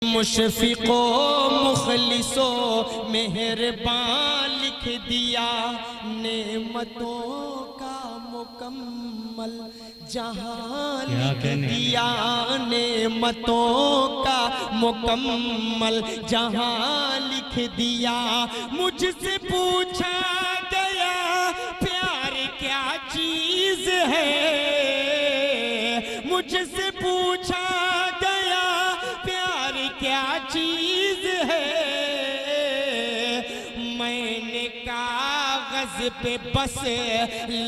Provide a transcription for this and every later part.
मुशफ़िक़ो मुख़लिसो मेहरबान लिख दिया, नेमतों का मुकम्मल जहां लिख दिया, नेमतों का मुकम्मल जहां लिख दिया। मुझसे पूछा गया प्यार क्या चीज़ है, मुझसे पूछा गया प्यार क्या चीज़ है, मैंने कागज़ पे बस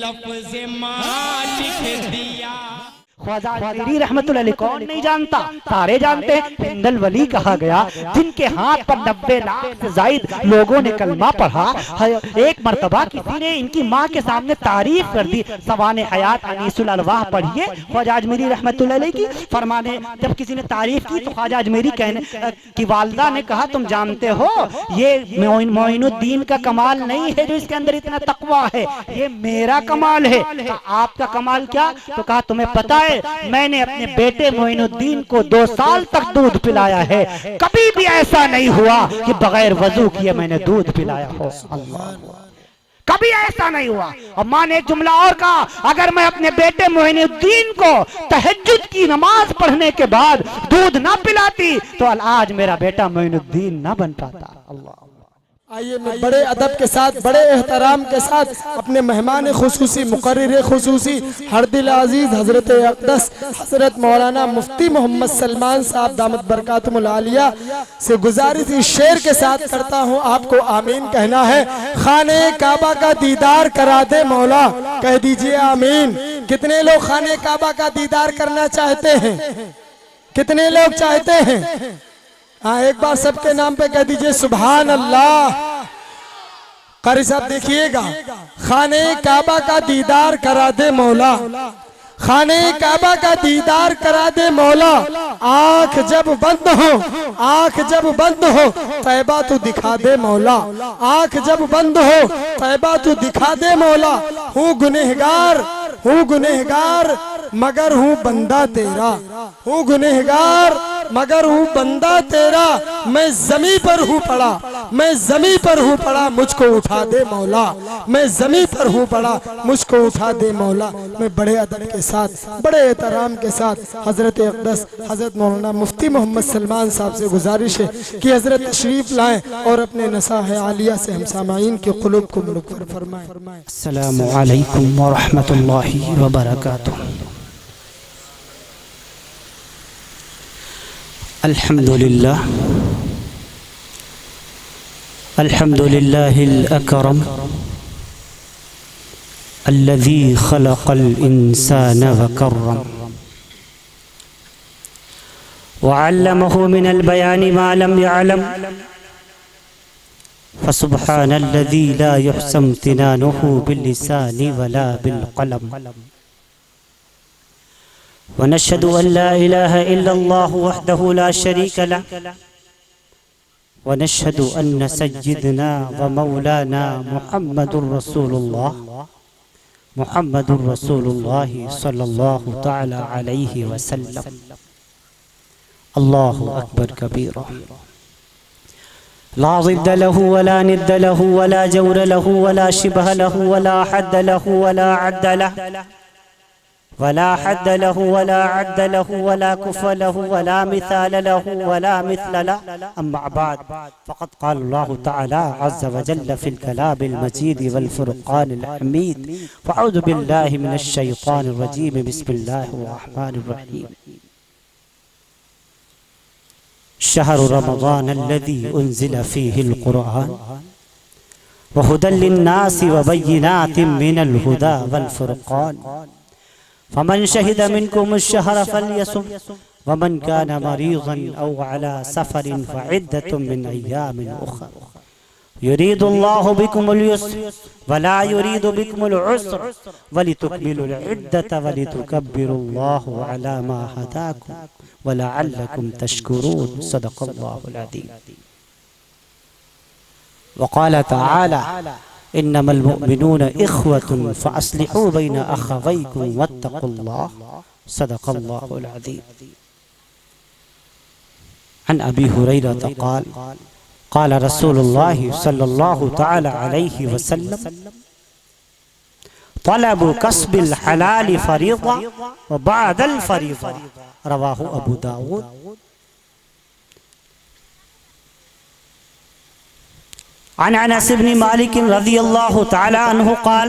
लफ्ज़ माँ लिख दिया। ख्वाजा अजमेरी रहमतुल्लाह अलैह कौन नहीं जानता, सारे जानते हैं। हिंदल वली कहा गया जिनके हाथ पर 90 लाख से जायद लोगों ने कलमा पढ़ा। एक मर्तबा किसी ने इनकी माँ के सामने तारीफ कर दी। सवाने हयात अनीसुल अरवाह पढ़िए ख्वाजा अजमेरी रहमतुल्लाह अलैह की। फरमाने जब किसी ने तारीफ की तो ख्वाजा अजमेरी कहने की वालदा ने कहा, तुम जानते हो ये मोइनुद्दीन का कमाल नहीं है जो इसके अंदर इतना तकवा है, ये मेरा कमाल है। आपका कमाल क्या? तो कहा तुम्हें पता है मैंने अपने बेटे मोइनुद्दीन को 2 साल तक दूध पिलाया है, कभी भी ऐसा नहीं हुआ कि बगैर वजू किए मैंने दूध पिलाया हो। अल्लाह, कभी ऐसा नहीं हुआ। और मां ने एक जुमला और कहा, अगर मैं अपने बेटे मोइनुद्दीन को तहज्जुद की नमाज पढ़ने के बाद दूध ना पिलाती तो आज मेरा बेटा मोइनुद्दीन ना बन पाता। अल्लाह। आइए मैं बड़े अदब के साथ, बड़े एहतराम के साथ अपने मेहमान खुसूसी, मुकर्रिर खुसूसी, हरदिल अजीज हजरत अक़दस हजरत मौलाना मुफ्ती मोहम्मद सलमान साहब दामत बरकातुहुल आलिया से गुजारिश इस शेर के साथ करता हूँ, आपको आमीन कहना है। खाने काबा का दीदार करा दे मौला, कह दीजिए आमीन। कितने लोग खाने काबा का दीदार करना चाहते हैं? कितने लोग चाहते हैं? हाँ, एक बार सबके नाम पे कह दीजिए सुभान अल्लाह। कारी साहब देखिएगा, खाने काबा का दीदार करा दे मौला, खाने काबा का दीदार करा दे मौला। आंख जब बंद हो, आंख जब बंद हो तैबा तू दिखा दे मौला, आंख जब बंद हो तैबा तू दिखा दे मौला। हूँ गुनहगार, हूँ गुनहगार मगर हूँ बंदा तेरा, हूँ गुनहगार मगर हूँ बंदा तेरा। मैं जमी पर हूँ पड़ा, मैं जमी पर हूँ पड़ा, मुझको उठा दे मौला, मैं जमी पर हूँ पड़ा, मुझको उठा दे मौला। मैं बड़े अदब के साथ, बड़े एहतराम के साथ हजरत अक़दस हजरत मौलाना मुफ्ती मोहम्मद सलमान साहब से गुजारिश है कि हजरत तशरीफ लाएं और अपने नसाह आलिया से हम सामाईन के क़ुलूब को मुनव्वर फरमाएं। अस्सलामु अलैकुम व रहमतुल्लाहि व बरकातुहू। अल्हम्दुलिल्लाह, अल्हम्दुलिल्लाहिल अकरम अल्लज़ी खलक़ल इंसान व कर्रम व अल्लमहु मिनल बयानि मा लम यअलम फसुब्हानल्लज़ी ला युहसम इम्तिनानुहु बिल्लिसानि वला बिलक़लम वनशहदु अन ला इलाहा इल्लल्लाहु वहदहु ला शरीका लह वनशहदु अन्न सय्यिदना व मौलाना मुहम्मदुर रसूलुल्लाह, मुहम्मदुर रसूलुल्लाह सल्लल्लाहु तआला अलैहि वसल्लम। अल्लाहु अकबर कबीरा, ला ज़िद्द लहु वला निद्द लहु वला जौर लहु वला शिबह लहु वला हद्द लहु वला अद्द लहु वला हद्द लहु वला अद्द लहु वला कुफ़ लहु वला मिसाल लहु वला मिस्ल लहु। अम्मा बाद, फ़क़द क़ाल अल्लाहु तआला अज़्ज़ व जल्ल फ़िल कलामिल मजीद वल फ़ुरक़ानिल हमीद। फ़अऊज़ु बिल्लाहि मिनश शैतानिर रजीम। बिस्मिल्लाहिर रहमानिर रहीम। शहरु रमज़ान अल्लज़ी उन्ज़िल फ़ीहिल क़ुरआन व हुदल लिन्नासि व बय्यिनातिम मिनल हुदा वल फ़ुरक़ान फमन शहिद मिनकुम अश-शहर फलयसुम वमन कान मरीज़न औ अला सफरिन फ़इद्दतुम मिन अय्यामिन उख़र युरीदुल्लाहु बिकुमुल युस्र वला युरीदु बिकुमुल उस्र वलितुकमिलुल इद्दत वलितुकब्बिरुल्लाहु अला मा हदाकुम वलअल्लकुम तशकुरून। सदक़ल्लाहुल अज़ीम। वक़ाल तआला इन्नमल मुअमिनून इख़्वतुन फ़अस्लिहू बैन अख़वैकुम वत्तक़ुल्लाह। सदक़ल्लाहुल अज़ीम। अन अबी हुरैरा क़ाल क़ाल रसूलुल्लाह सल्लल्लाहु तआला अलैहि वसल्लम तलबु कस्बिल हलाल फरीज़ा व बअदल फरीज़ा रवाहु अबू दाऊद। अन अनस इब्न मालिक रज़ियल्लाहु तआला अन्हु क़ाल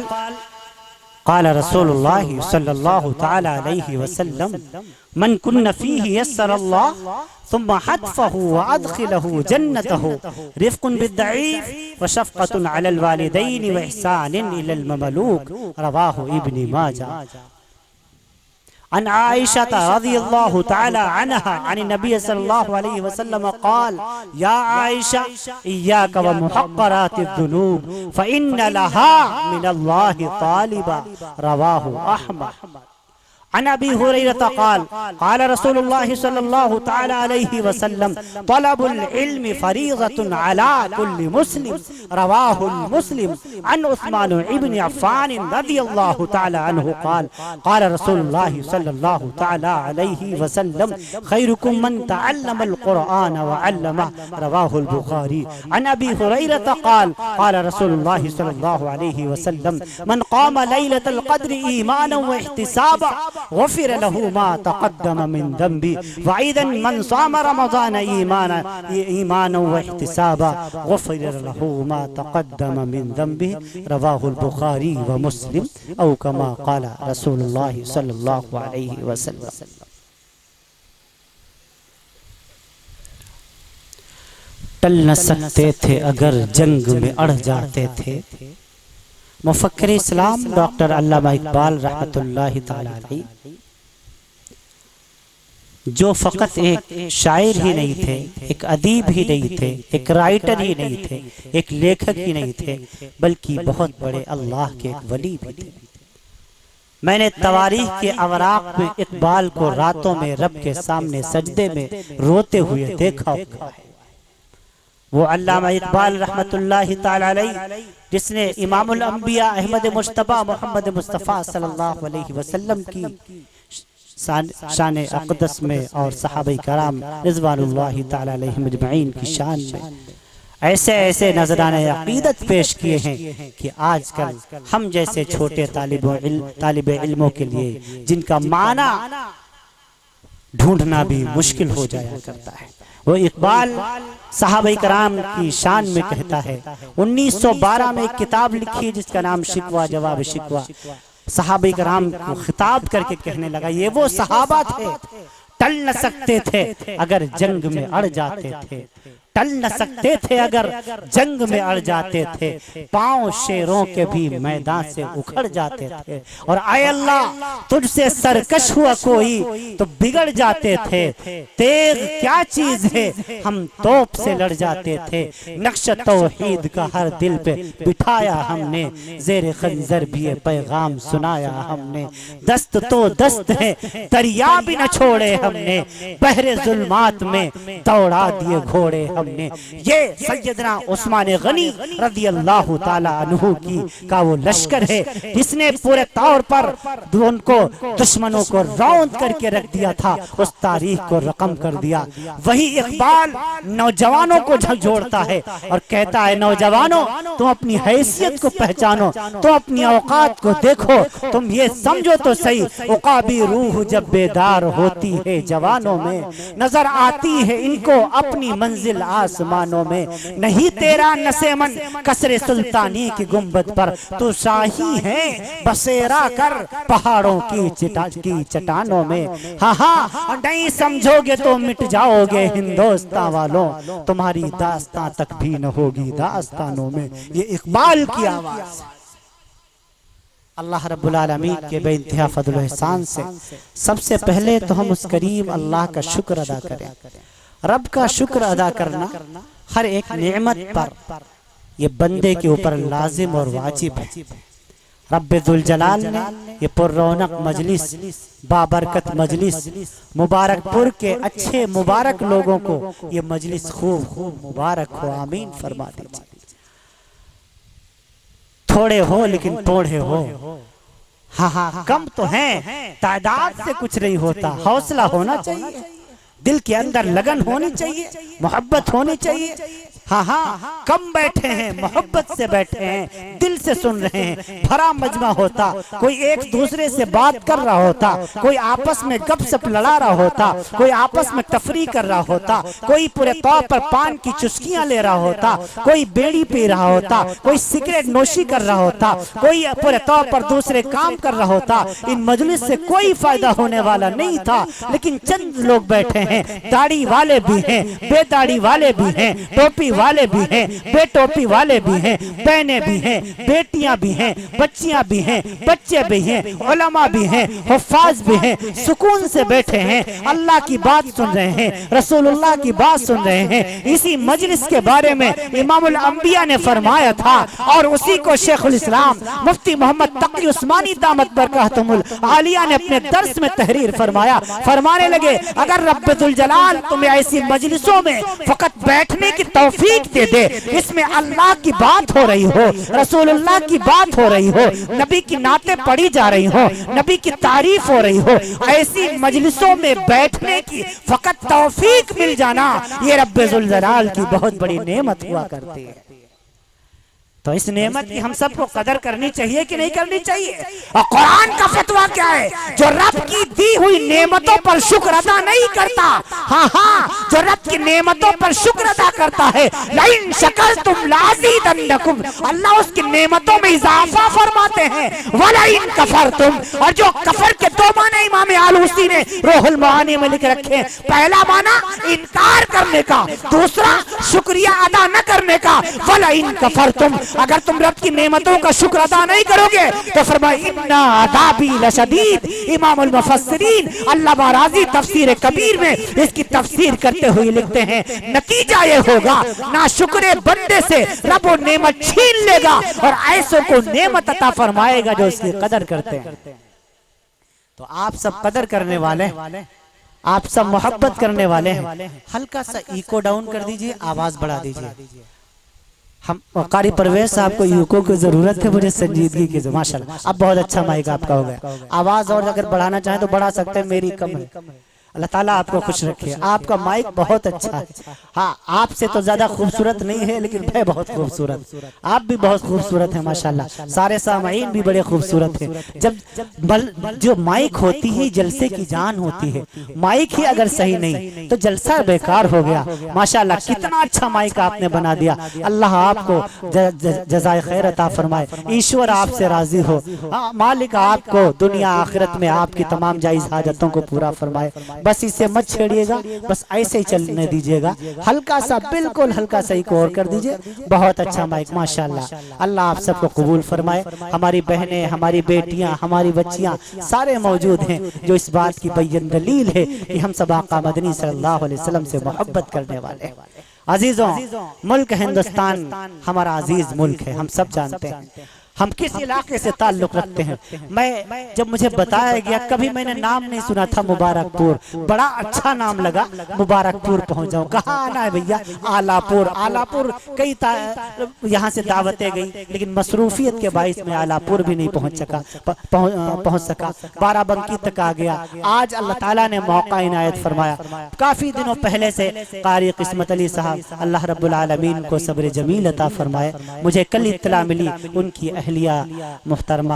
क़ाल रसूलुल्लाह सल्लल्लाहु तआला अलैहि वसल्लम मन कुन्न फ़ीहि यस्सरल्लाहु सुम्मा हत्फ़हु व अदख़िलहु जन्नतहु रिफ़्क़ुन बिद्दईफ़ व शफ़क़तुन अलल वालिदैन व इहसानुन इलल ममलूक रवाहु इब्न माजा। अन आयशा रज़ियल्लाहु तआला अन्हा अन नबी सल्लल्लाहु अलैहि वसल्लम क़ाल या आयशा इय्याका व मुहक़्क़रातिज़ ज़ुनूब फ़इन्न लहा मिनल्लाहि तालिबा रवाहु अहमद। अन अबी हुरैरा क़ाल क़ाल रसूलुल्लाह सल्लल्लाहु तआला अलैहि वसल्लम तलबुल इल्मि फ़रीज़तुन अला कुल्लि मुस्लिम रवाहुल मुस्लिम। अन उस्मान इब्न अफ़्फ़ान रज़ियल्लाहु तआला अन्हु क़ाल क़ाल रसूलुल्लाह सल्लल्लाहु तआला अलैहि वसल्लम खैरुकुम मन तअल्लमल क़ुरआन व अल्लमह रवाहुल बुख़ारी। अन अबी हुरैरा क़ाल क़ाल रसूलुल्लाह सल्लल्लाहु अलैहि वसल्लम मन क़ाम लैलतल क़द्र ईमानन व इहतिसाबा गुफ़िर लहू मा तक़द्दम मिन ज़ंबी व ऐज़न मन साम रमज़ान ईमानन व इहतिसाबा गुफ़िर लहू मा तक़द्दम मिन ज़ंबी रवाहुल बुख़ारी व मुस्लिम औ कमा क़ाल रसूलुल्लाह सल्लल्लाहु अलैहि वसल्लम। टल न सकते थे अगर जंग में अड़ जाते थे। मुफक्किर इस्लाम डॉक्टर अल्लामा इकबाल रहमतुल्लाहि तआला अलैहि जो फ़कत एक शायर ही नहीं थे, एक अदीब ही नहीं थे, एक राइटर ही नहीं थे, एक लेखक ही नहीं थे, बल्कि बहुत बड़े अल्लाह के एक वली भी थे। मैंने तवारीख के अवराक में इकबाल को रातों में रब के सामने सजदे में रोते हुए देखा हुआ है। वो अल्लामा इकबाल रहमतुल्लाहि तआला अलैहि जिसने इमामुल अंबिया अहमद मुश्तबा मोहम्मद मुस्तफ़ा सल्लल्लाहु अलैहि वसल्लम की शान अक़दस में और सहाबा कराम रिज़वानुल्लाहि तआला अलैहिम अजमईन की शान में ऐसे ऐसे नजराने अक़ीदत पेश किए हैं कि आजकल हम जैसे छोटे तालिब इल्मों के लिए जिनका माना ढूंढना भी मुश्किल हो जाया करता है। वो इकबाल सहाबा कराम की शान में कहता है 1912 में एक किताब लिखी जिसका नाम शिकवा जवाब शिकवा। सहाबा कराम को खिताब करके कहने लगा ये वो सहाबा थे टल न सकते थे अगर जंग में अड़ जाते थे, टल न सकते थे अगर जंग में अड़ जाते थे, पांव शेरों के भी मैदान से उखड़ जाते थे। और आए अल्लाह तुझसे सरकश हुआ कोई तो बिगड़ जाते थे, तेग क्या चीज है हम तोप से लड़ जाते थे। नक्श तौहीद का हर दिल पे बिठाया हमने, जेर खंजर भी ये पैगाम सुनाया हमने। दस्त तो दस्त है दरिया भी न छोड़े हमने, बहरे जुल्मात में दौड़ा दिए घोड़े हमने। ये सैयदना उस्मान गनी रज़ी अल्लाह ताला अन्हु की का वो लश्कर है जिसने पूरे तौर पर उनको दुश्मनों को रौंद करके रख दिया था, उस तारीख को रकम कर दिया। वही इकबाल नौजवानों को झकझोरता है और कहता है नौजवानों तुम अपनी हैसियत को पहचानो, तुम अपनी औकात को देखो, तुम ये समझो तो सही उकाबी रूह जब बेदार होती है जवानों में, नजर आती है इनको अपनी मंजिल आसमानों में। नहीं तेरा नसेमन कसरे सुल्तानी की गुंबद पर, तू शाही है बसेरा कर पहाड़ों की चट्टानों में। हाँ हाँ नहीं समझोगे तो मिट जाओगे हिंदुस्तान वालों, तुम्हारी दास्तां तक भी न होगी दास्तानों में। ये इकबाल की आवाज। अल्लाह रब्बुल आलमीन के बेइंतहा फज़ल व एहसान से सबसे पहले तो हम उस करीम अल्लाह का शुक्र अदा करें। रब का शुक्र अदा करना हर एक नेमत पर ये बंदे के ऊपर लाजिम और वाजिब है। रब्बे दुल जलाल ने ये पुररौनक मजलिस, बाबरकत मजलिस, मुबारकपुर के अच्छे मुबारक लोगों को ये मजलिस खूब खूब मुबारक हो, आमीन फरमा दीजिए। थोड़े हो लेकिन तोड़े हो, हाँ हाँ कम तो हैं, तादाद से कुछ नहीं होता, हौसला होना चाहिए। दिल के अंदर लगन होनी चाहिए, मोहब्बत होनी चाहिए। हाँ हाँ, कम बैठे हैं, मोहब्बत से बैठे हैं, दिल से सुन रहे हैं। भरा मजमा होता, कोई एक दूसरे से बात कर रहा होता, कोई आपस में गपशप लड़ा रहा होता, कोई आपस में तफरी कर रहा होता, कोई पूरे तौर पर पान की चुस्कियां ले रहा होता, कोई बेड़ी पी रहा होता, कोई सिगरेट नोशी कर रहा होता, कोई पूरे तौर पर दूसरे काम कर रहा होता। इन मजलिस से कोई फायदा होने वाला नहीं था, लेकिन चंद लोग बैठे हैं, दाढ़ी वाले भी हैं, बेदाढ़ी वाले भी हैं, टोपी वाले भी हैं, बेटोपी वाले भी हैं, बहनें भी हैं, बेटियां भी हैं, बच्चियां भी हैं, बच्चे भी हैं, उलमा भी हैं, हुफ्फाज भी हैं, सुकून से बैठे हैं, अल्लाह की बात सुन रहे हैं, रसूलुल्लाह की बात सुन रहे हैं। इसी मजलिस के बारे में इमामुल अंबिया ने फरमाया था और उसी को शेखुल इस्लाम मुफ्ती मोहम्मद तकी उस्मानी दामत बरकातुहुल आलिया ने अपने दर्स में तहरीर फरमाया। फरमाने लगे, अगर रब्बुल जलाल तुम्हें ऐसी मजलिसों में फकत बैठने की तौफीक दे दे, इसमें अल्लाह की बात हो रही हो, रसूलुल्लाह की बात हो रही हो, नबी की नातें पढ़ी जा रही हो, नबी की तारीफ हो रही हो, ऐसी मजलिसों में बैठने की फकत तौफीक मिल जाना, ये रब्बुल जलाल की बहुत बड़ी नेमत हुआ करती है। तो इस नेमत की हम सबको कदर करनी चाहिए कि नहीं करनी चाहिए? और कुरान का फतवा क्या है? जो रब की दी हुई नेमतों पर शुक्र अदा नहीं करता, हाँ हाँ, जो रब की नेमतों पर शुक्र अदा करता है, लइन शकरतुम लाज़ीदन्नकुम, अल्लाह उसकी नेमतों में इजाफा फरमाते हैं, वलइन कफरतुम, और जो कफर के दो माने इमाम आलूसी ने रूहुल मानी में लिख रखे हैं। पहला माना इनकार करने का, दूसरा शुक्रिया अदा न करने का। वलइन कफरतुम, अगर तुम रब की नेमतों का शुक्र अदा नहीं करोगे तो फरमाया इन्ना अदाबी लशदीद। इमामुल मुफस्सिरीन अल्लामा राज़ी तफसीर कबीर में इसकी तफसीर करते हुए लिखते हैं, नतीजा ये होगा ना शुक्र बंदे से रब वो नेमत छीन लेगा और ऐसों को नेमत अता फरमाएगा जो उसकी कदर करते हैं। तो आप सब कदर करने वाले, आप सब मोहब्बत करने वाले हैं, हल्का सा इको डाउन कर दीजिए, आवाज बढ़ा दीजिए। हम कारी परवेज साहब को यूको की जरूरत है, मुझे संजीदगी की। माशाल्लाह, अब बहुत अच्छा माइक आपका हो गया। आवाज और अगर बढ़ाना चाहें तो बढ़ा सकते हैं, मेरी कम है। अल्लाह ताला आपको खुश रखे। आपका माइक बहुत अच्छा है। हाँ, आपसे तो ज्यादा खूबसूरत नहीं है, लेकिन मैं बहुत खूबसूरत, आप भी बहुत खूबसूरत है माशाल्लाह। सारे सामाईन भी बड़े खूबसूरत हैं। जब जो माइक होती है जलसे की जान होती है, माइक ही अगर सही नहीं तो जलसा बेकार हो गया। माशाल्लाह, कितना अच्छा माइक आपने बना दिया। अल्लाह आपको जज़ाए खैर अता फरमाए, ईश्वर आपसे राजी हो। मालिक आपको दुनिया आखिरत में आपकी तमाम जायज हाजतों को पूरा फरमाए। बस इसे मत छेड़िएगा, बस ऐसे ही चलने दीजिएगा। हल्का सा, बिल्कुल हल्का सा ही और कर दीजिए। बहुत अच्छा माइक माशाल्लाह। अल्लाह आप सबको कबूल फरमाए। हमारी बहनें, हमारी बेटियां, हमारी बच्चियां सारे मौजूद हैं, जो इस बात की बैन दलील है कि हम सब आका मदनी सल्लल्लाहु अलैहि वसल्लम से मोहब्बत करने वाले हैं। अजीजों, मुल्क हिंदुस्तान हमारा अजीज मुल्क है, हम सब जानते हैं। हम किस इलाके से ताल्लुक रखते हैं? मैं जब मुझे बताया गया, कभी मैंने नाम नहीं सुना था मुबारकपुर, बड़ा अच्छा नाम लगा, मुबारकपुर पहुंच जाऊं। कहाँ आना है भैया? आलापुर। आलापुर कई यहाँ से दावतें गई, लेकिन मसरूफियत के बाइस में आलापुर भी नहीं पहुंच सका। बाराबंकी तक आ गया। आज अल्लाह ताला ने मौका इनायत फरमाया। काफी दिनों पहले से कारी किस्मत अली साहब, अल्लाह रब्बुल आलमीन को सब्र जमील अता फरमाए, मुझे कल इत्तला मिली उनकी अहलिया मुहतरमा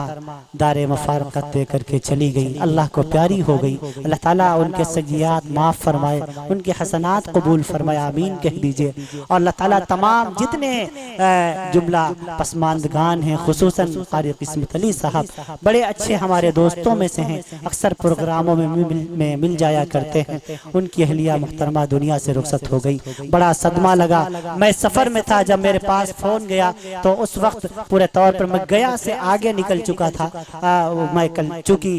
दारे मफारकत दे करके चली गई, अल्लाह को प्यारी हो गई। अल्लाह ताला उनके सगियात माफ़ फरमाए, उनके हसनात कबूल फरमाए, आमीन कह दीजिए। और अल्लाह ताला तमाम जितने जुमला पसमानदगान हैं, खुसूसन कारी किस्मत अली साहब बड़े अच्छे हमारे दोस्तों में से हैं, अक्सर प्रोग्रामों में मिल जाया करते हैं। उनकी अहलिया मुहतरमा दुनिया से रुखसत हो गई, बड़ा सदमा लगा। मैं सफ़र में था, जब मेरे पास फ़ोन गया तो उस वक्त पूरे तौर पर मैं गया से आगे निकल चुका था। मैं कल चूंकि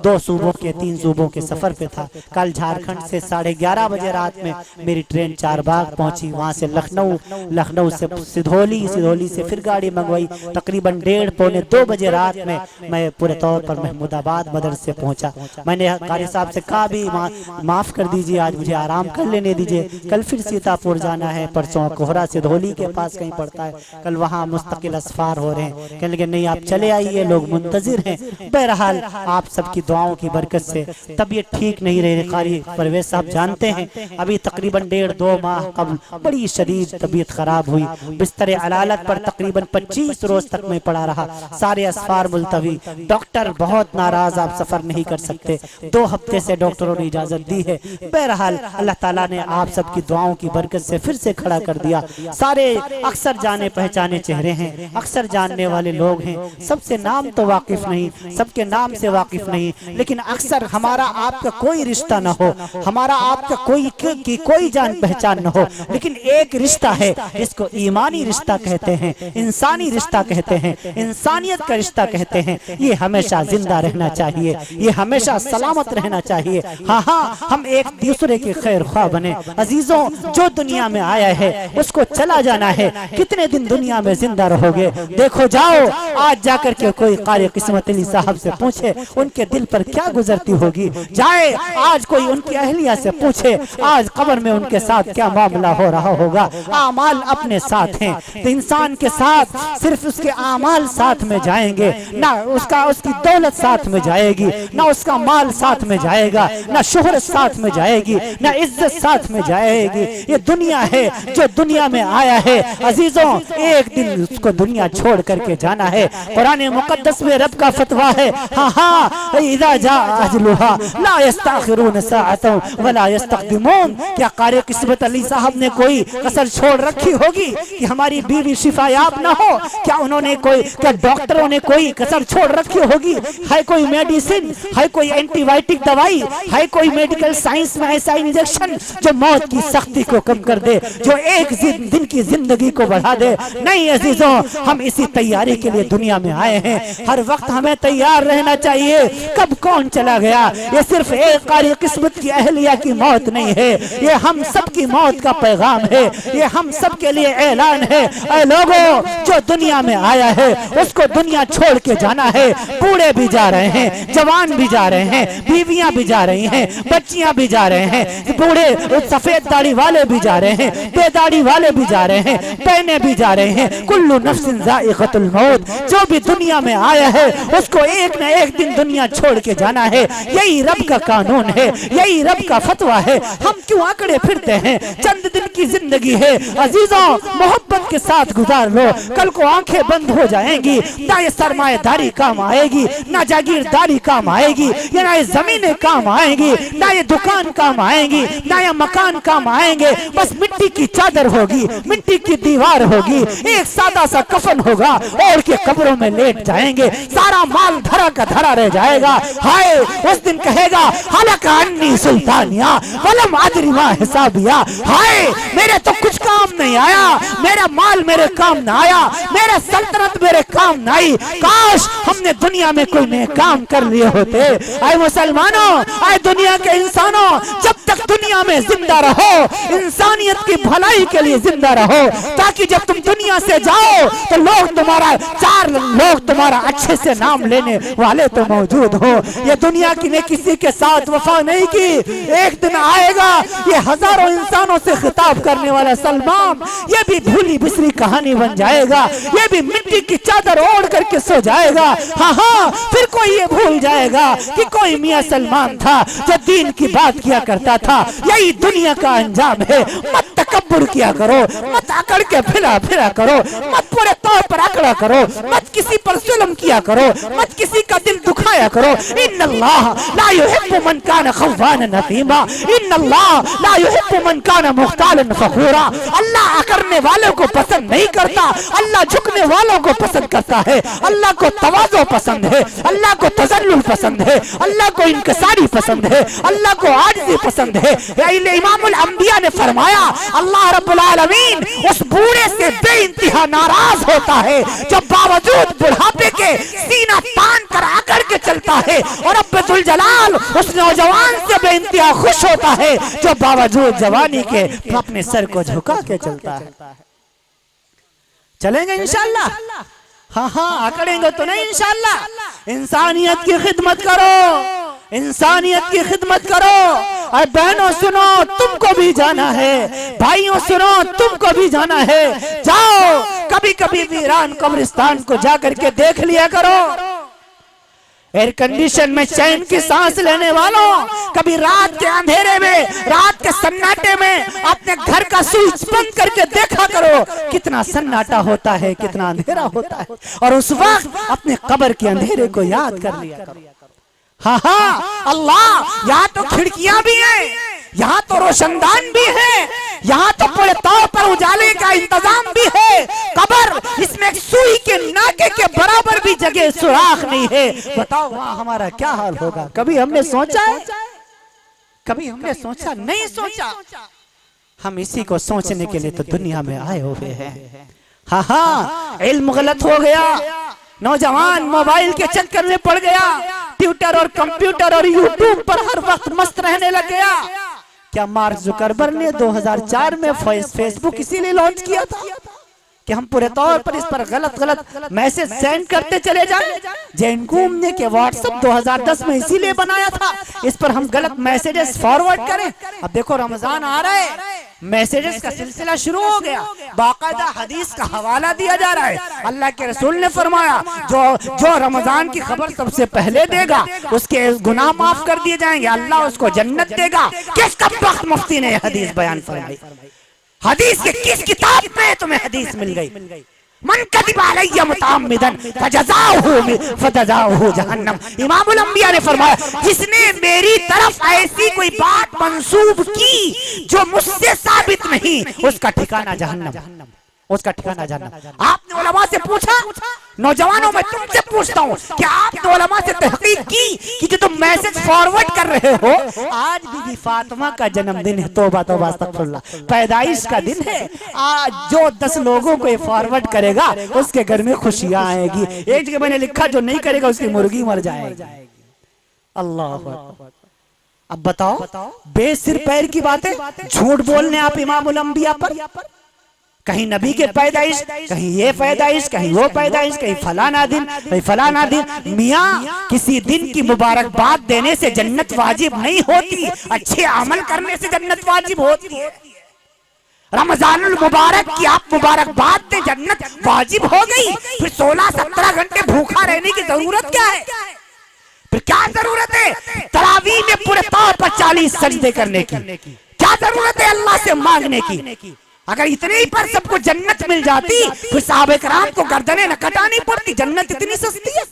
2 सूबों के 3 सूबों के सफर पे था। कल झारखंड से 11:30 बजे रात में मेरी ट्रेन चारबाग पहुंची, वहां से लखनऊ से सिधौली से फिर गाड़ी मंगवाई। तकरीबन 1:30 पौने 2 बजे रात में मैं पूरे तौर पर महमूदाबाद मदरसे पहुंचा। मैंने कारी साहब से कहा भी माफ कर दीजिए, आज मुझे आराम कर लेने दीजिए, कल फिर सीतापुर जाना है, परसों कोहरा सिधौली के पास कहीं पड़ता है, कल वहाँ मुस्तकिल असफार हो रहे हैं। हैं। कहने लगे नहीं आप चले आइए, लोग मुंतजिर हैं। बहरहाल आप सबकी दुआओं की बरकत से तबीयत ठीक नहीं रही। कारी परवेज साहब जानते हैं अभी तकरीबन 1.5-2 माह कबल बड़ी शदीद तबीयत खराब हुई। बिस्तर अलालत पर तकरीबन 25 रोज तक मैं पड़ा रहा, सारे असफार मुलतवी। डॉक्टर बहुत नाराज, आप सफर नहीं कर सकते। 2 हफ्ते से डॉक्टरों ने इजाजत दी है। बहरहाल अल्लाह ताला ने आप सबकी दुआओं की बरकत से फिर से खड़ा कर दिया। सारे अक्सर जाने पहचाने चेहरे हैं, अक्सर जानने वाले लोग हैं। सबसे नाम तो वाकिफ नहीं, सबके नाम से वाकिफ नहीं, लेकिन अक्सर हमारा आपका कोई रिश्ता न हो, हमारा आपका कोई जान पहचान न हो, लेकिन एक रिश्ता है जिसको ईमानी रिश्ता कहते हैं, इंसानी रिश्ता कहते हैं, इंसानियत का रिश्ता कहते हैं। ये हमेशा जिंदा रहना चाहिए, ये हमेशा सलामत रहना चाहिए। हाँ हाँ, हम एक दूसरे के खैर ख्वाह बने। अजीजों, जो दुनिया में आया है उसको चला जाना है। कितने दिन दुनिया में जिंदा रहोगे? देखो जाओ, आज जाकर के कोई कारी किस्मत अली साहब से पूछे उनके दिल पर क्या गुजरती होगी। जाए आज कोई उनकी अहलिया से पूछे आज कब्र में उनके साथ क्या मामला हो रहा होगा। आमाल अपने साथ हैं, तो इंसान के साथ सिर्फ उसके आमाल साथ में जाएंगे, ना उसकी दौलत साथ में जाएगी, ना उसका माल साथ में जाएगा, ना शोहरत साथ में जाएगी, ना इज्जत साथ में जाएगी। ये दुनिया है, जो दुनिया में आया है अजीजों, एक दिन उसको दुनिया छोड़ करके जाना है। कुरान मुकद्दस में रब का फतवा है, हाँ हाँ, इज़ा जा अजलुहा ला यस्तअखिरून साअतन वला यस्तक़दिमून। क्या कारी किस्मत अली साहब ने कोई कसर छोड़ रखी होगी कि हमारी बीवी शिफायाब ना हो? क्या डॉक्टरों ने कोई कसर छोड़ रखी होगी? है कोई मेडिसिन, है कोई एंटीबायोटिक दवाई, है कोई मेडिकल साइंस में ऐसा इंजेक्शन जो मौत की सख्ती को कम कर दे, जो एक दिन की जिंदगी को बढ़ा दे? नहीं अजीजों, हम इसी तैयारी के लिए दुनिया में आए हैं। हर वक्त हमें तैयार रहना चाहिए। कब कौन चला गया? ये सिर्फ एक कारी किस्मत की अहलिया की मौत नहीं है, ये हम सब की मौत का पैगाम है, ये हम सब के लिए ऐलान है। ऐ लोगों, जो दुनिया में आया है उसको दुनिया छोड़ के जाना है। बूढ़े भी जा रहे हैं, जवान भी जा रहे हैं, बीवियां भी जा रही हैं, बच्चियां भी जा रहे हैं, बूढ़े सफेद दाढ़ी वाले भी जा रहे हैं, बेदाढ़ी वाले भी जा रहे हैं, बहने भी जा रहे हैं। कुल्लु नफ्सिन ज़ाइक़तुल मौत। जो भी दुनिया में आया है उसको एक न एक दिन दुनिया छोड़ के जाना है। यही रब का कानून है, यही रब का फतवा है। हम क्यों आंकड़े फिरते हैं? चंद दिन की जिंदगी है अजीजों, मोहब्बत के साथ गुजार लो। कल को आंखें बंद हो जाएंगी, ना ये सरमाएदारी काम आएगी, ना जागीरदारी काम आएगी, या ना ये जमीनें काम आएंगी, ना ये दुकान काम आएंगी, ना ये मकान काम आएंगे। बस मिट्टी की चादर होगी, मिट्टी की दीवार होगी, एक सादा सा कफन होगा और के कब्रों में लेट जाएंगे। सारा माल धरा का धरा रह जाएगा। हाय, उस दिन कहेगा हलका अन्नी सुल्तानिया वलम अदरी मा हिसाबिया। हाय, मेरे तो कुछ काम नहीं आया, मेरा माल मेरे काम ना आया, मेरा सल्तनत मेरे काम ना आई। काश हमने दुनिया में कोई नए काम कर लिए होते। आए मुसलमानों, आए दुनिया के इंसानों, जब तक दुनिया में जिंदा रहो, इंसानियत की भलाई के लिए जिंदा रहो, ताकि जब तुम दुनिया से जाओ तो लोग तुम्हारा, 4 लोग तुम्हारा अच्छे से नाम लेने वाले तो मौजूद हो। ये दुनिया की ने किसी के साथ वफा नहीं की। एक दिन आएगा ये हजारों इंसानों से खिताब करने वाला सलमान, ये भी भूली बिसरी कहानी बन जाएगा, ये भी मिट्टी की चादर ओढ़ करके सो जाएगा। हाँ हाँ, फिर कोई ये भूल जाएगा कि कोई मियां सलमान था जो दीन की बात किया करता था। यही दुनिया का अंजाम है। मत तकब्बुर किया करो, मत अकड़ के फिरा करो, मत पूरे तौर पर अकड़ा करो, मत किसी पर जुल्म किया करो, मत किसी का दिल दुखाया करो। इन्नल्लाह ला युहिब्बु मन कान खव्वानन नसीमा, इन्नल्लाह ला युहिब्बु मन कान मुख्तालन फखूरा। अल्लाह अकड़ने वालों को पसंद नहीं करता, अल्लाह झुकने वालों को पसंद करता है। अल्लाह को तवाज़ो पसंद है, अल्लाह को तज़ल्लुल पसंद है, अल्लाह को इनकिसारी पसंद है, अल्लाह को आजिज़ी पसंद है। इमामुल अंबिया ने फरमाया, अल्लाह रब्बुल आलमीन उस बूढ़े से बेइंतहा नाराज होता है जो बावजूद बुढ़ापे के सीना तान कर आकर के चलता है, और रब्बुल जलाल उस नौजवान से बेइंतहा खुश होता है जो बावजूद जवानी के अपने सर को झुका के चलता है। चलेंगे इंशाअल्लाह? हाँ हाँ, अकड़ेंगे तो नहीं इंशाअल्लाह। इंसानियत की खिदमत करो, इंसानियत की खिदमत करो। और बहनों सुनो, तुमको भी जाना है, भाइयों सुनो, तुमको भी जाना है। जाओ कभी कभी वीरान कब्रिस्तान को जाकर के देख लिया करो। एयर कंडीशन में चैन की सांस लेने वालों, कभी रात के अंधेरे में, रात के सन्नाटे में अपने घर का स्विच बंद करके देखा करो कितना सन्नाटा होता है, कितना अंधेरा होता है। और उस वक्त अपने कब्र के अंधेरे को याद कर लिया करो। हाँ हाँ, अल्लाह यहाँ तो खिड़कियां भी हैं, यहाँ तो रोशनदान भी है, यहाँ तो पूरे तौर पर उजाले का इंतजाम भी है। कब्र, इसमें सुई के नाके के बराबर भी जगह सुराख नहीं है। बताओ वहाँ हमारा क्या हाल होगा? कभी हमने सोचा है? कभी हमने सोचा? नहीं सोचा। हम इसी को सोचने के लिए तो दुनिया में आए हुए हैं। हाँ हाँ, इल्म गलत हो गया, नौजवान मोबाइल के चक्कर में पड़ गया, ट्विटर और कंप्यूटर और यूट्यूब पर हर वक्त मस्त रहने लग गया। क्या मार्क जुकरबर्ग ने 2004 में फेसबुक इसीलिए लॉन्च किया था कि हम पूरे तौर पर इस पर गलत मैसेज सेंड करते चले जाएं? जैन कूम ने के व्हाट्सएप 2010 में इसीलिए बनाया था, इस पर हम गलत मैसेजेस फॉरवर्ड करें। अब देखो रमजान आ रहा है, मैसेजेस का सिलसिला शुरू हो गया, बाकायदा हदीस का हवाला दिया जा रहा है। अल्लाह के रसूल ने फरमाया जो रमजान की खबर सबसे पहले देगा उसके गुनाह माफ कर दिए जाएंगे, अल्लाह उसको जन्नत देगा। किस वक्त मुफ्ती ने हदीस बयान फरमाई? हदीस के किस किताब में तुम्हें हदीस मिल गई? मन कदिब अलैया मुतअम्मिदन फजज़ाहु जहन्नम। इमामुल अंबिया ने फरमाया, जिसने मेरी तरफ ऐसी कोई बात मंसूब की जो मुझसे साबित नहीं, उसका ठिकाना जहन्नम, उसका ठिकाना जहन्नम। आपने उलमा से पूछा, नौजवानों में तुमसे पूछता हूँ, क्या आपने उलमा से तहकीक की कि जो तुम मैसेज फॉरवर्ड कर रहे हो, आज बीबी फातिमा का जन्मदिन है, तौबा तौबा अस्तगफिरुल्लाह, पैदाइश का दिन है, आज जो 10 लोगों को ये फॉरवर्ड करेगा उसके घर में खुशियां आएगी। एक जगह मैंने लिखा, जो नहीं करेगा उसकी मुर्गी मर जाएगी। अल्लाह अकबर। अब बताओ, बेसिर पैर की बातें, झूठ बोलने आप इमामुल अंबिया पर, कहीं नबी के पैदाइश, कहीं ये पैदाइश, कहीं वो पैदाइश, कहीं फलाना दिन, कहीं फलाना दिन। मियाँ, किसी दिन की मुबारकबाद देने से जन्नत वाजिब नहीं होती, अच्छे अमल करने से जन्नत वाजिब होती है। रमजानुल मुबारक की आप मुबारकबाद दें, जन्नत वाजिब हो गई, फिर 16-17 घंटे भूखा रहने की जरूरत क्या है? फिर क्या जरूरत है तरावीह में पूरे तौर पर 40 सजदे करने की? क्या जरूरत है अल्लाह से मांगने की? अगर इतने ही पर सबको जन्नत मिल जाती, फिर साहबे कराम को गर्दनें न कटानी पड़ती। जन्नत इतनी सस्ती है।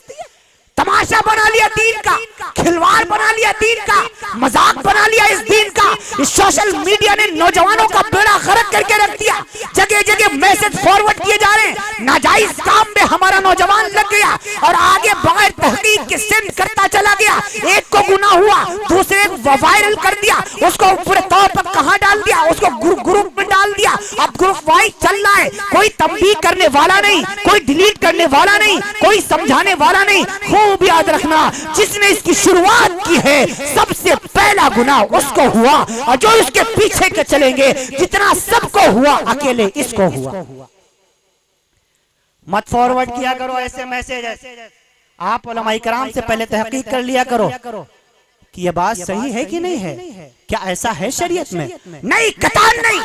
तमाशा बना लिया दीन का, खिलवाड़ बना लिया दीन का, मजाक बना लिया इस दीन का। इस सोशल मीडिया ने नौजवानों का बेड़ा गर्क करके रख दिया, जगह जगह मैसेज फॉरवर्ड किए जा रहे हैं। नाजायज काम में हमारा नौजवान लग गया और आगे बगैर तहकीक के सेंड करता चला गया। एक को गुनाह हुआ, दूसरे को वायरल कर दिया, उसको पूरे तौर पर कहाँ डाल दिया, उसको ग्रुप में डाल दिया। अब ग्रुप वाइज चल रहा है, कोई तंबीह करने वाला नहीं, कोई डिलीट करने वाला नहीं, कोई समझाने वाला नहीं। खूब याद रखना, जिसने इसकी शुरुआत की है सबसे पहला गुनाह उसको हुआ, और जो इसके पीछे के चलेंगे, जितना सबको हुआ अकेले इसको हुआ। मत फॉरवर्ड किया करो ऐसे मैसेज। आप उलमाए किराम से पहले तहकीक कर लिया करो कि यह बात सही है कि नहीं है, क्या ऐसा है शरीयत में? नहीं, कतान नहीं।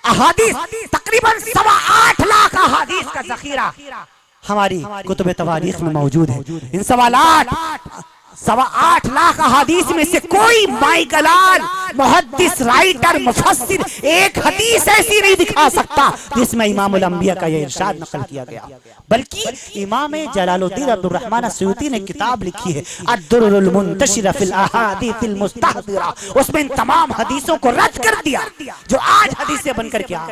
अहादीस तकरीबन 8.25 लाख अहादीस का जखीरा हमारी कुतुब तवारीख में मौजूद है। इन 8.25 लाख अहादीस में से कोई माइकलाल मुहद्दिस, राइटर, मुफस्सिर एक हदीस ऐसी नहीं दिखा सकता जिसमें इमामुल अंबिया का ये इरशाद नकल किया गया। बल्कि इमाम जलालुद्दीन अब्दुर रहमान अस्सुयूती ने किताब लिखी है अद-दुर्रुल मुंतशिरा फिल अहादीसिल मुस्तहदिरा, उसमें इन तमाम हदीसों को रद्द कर दिया जो आज हदीसें बनकर के आ।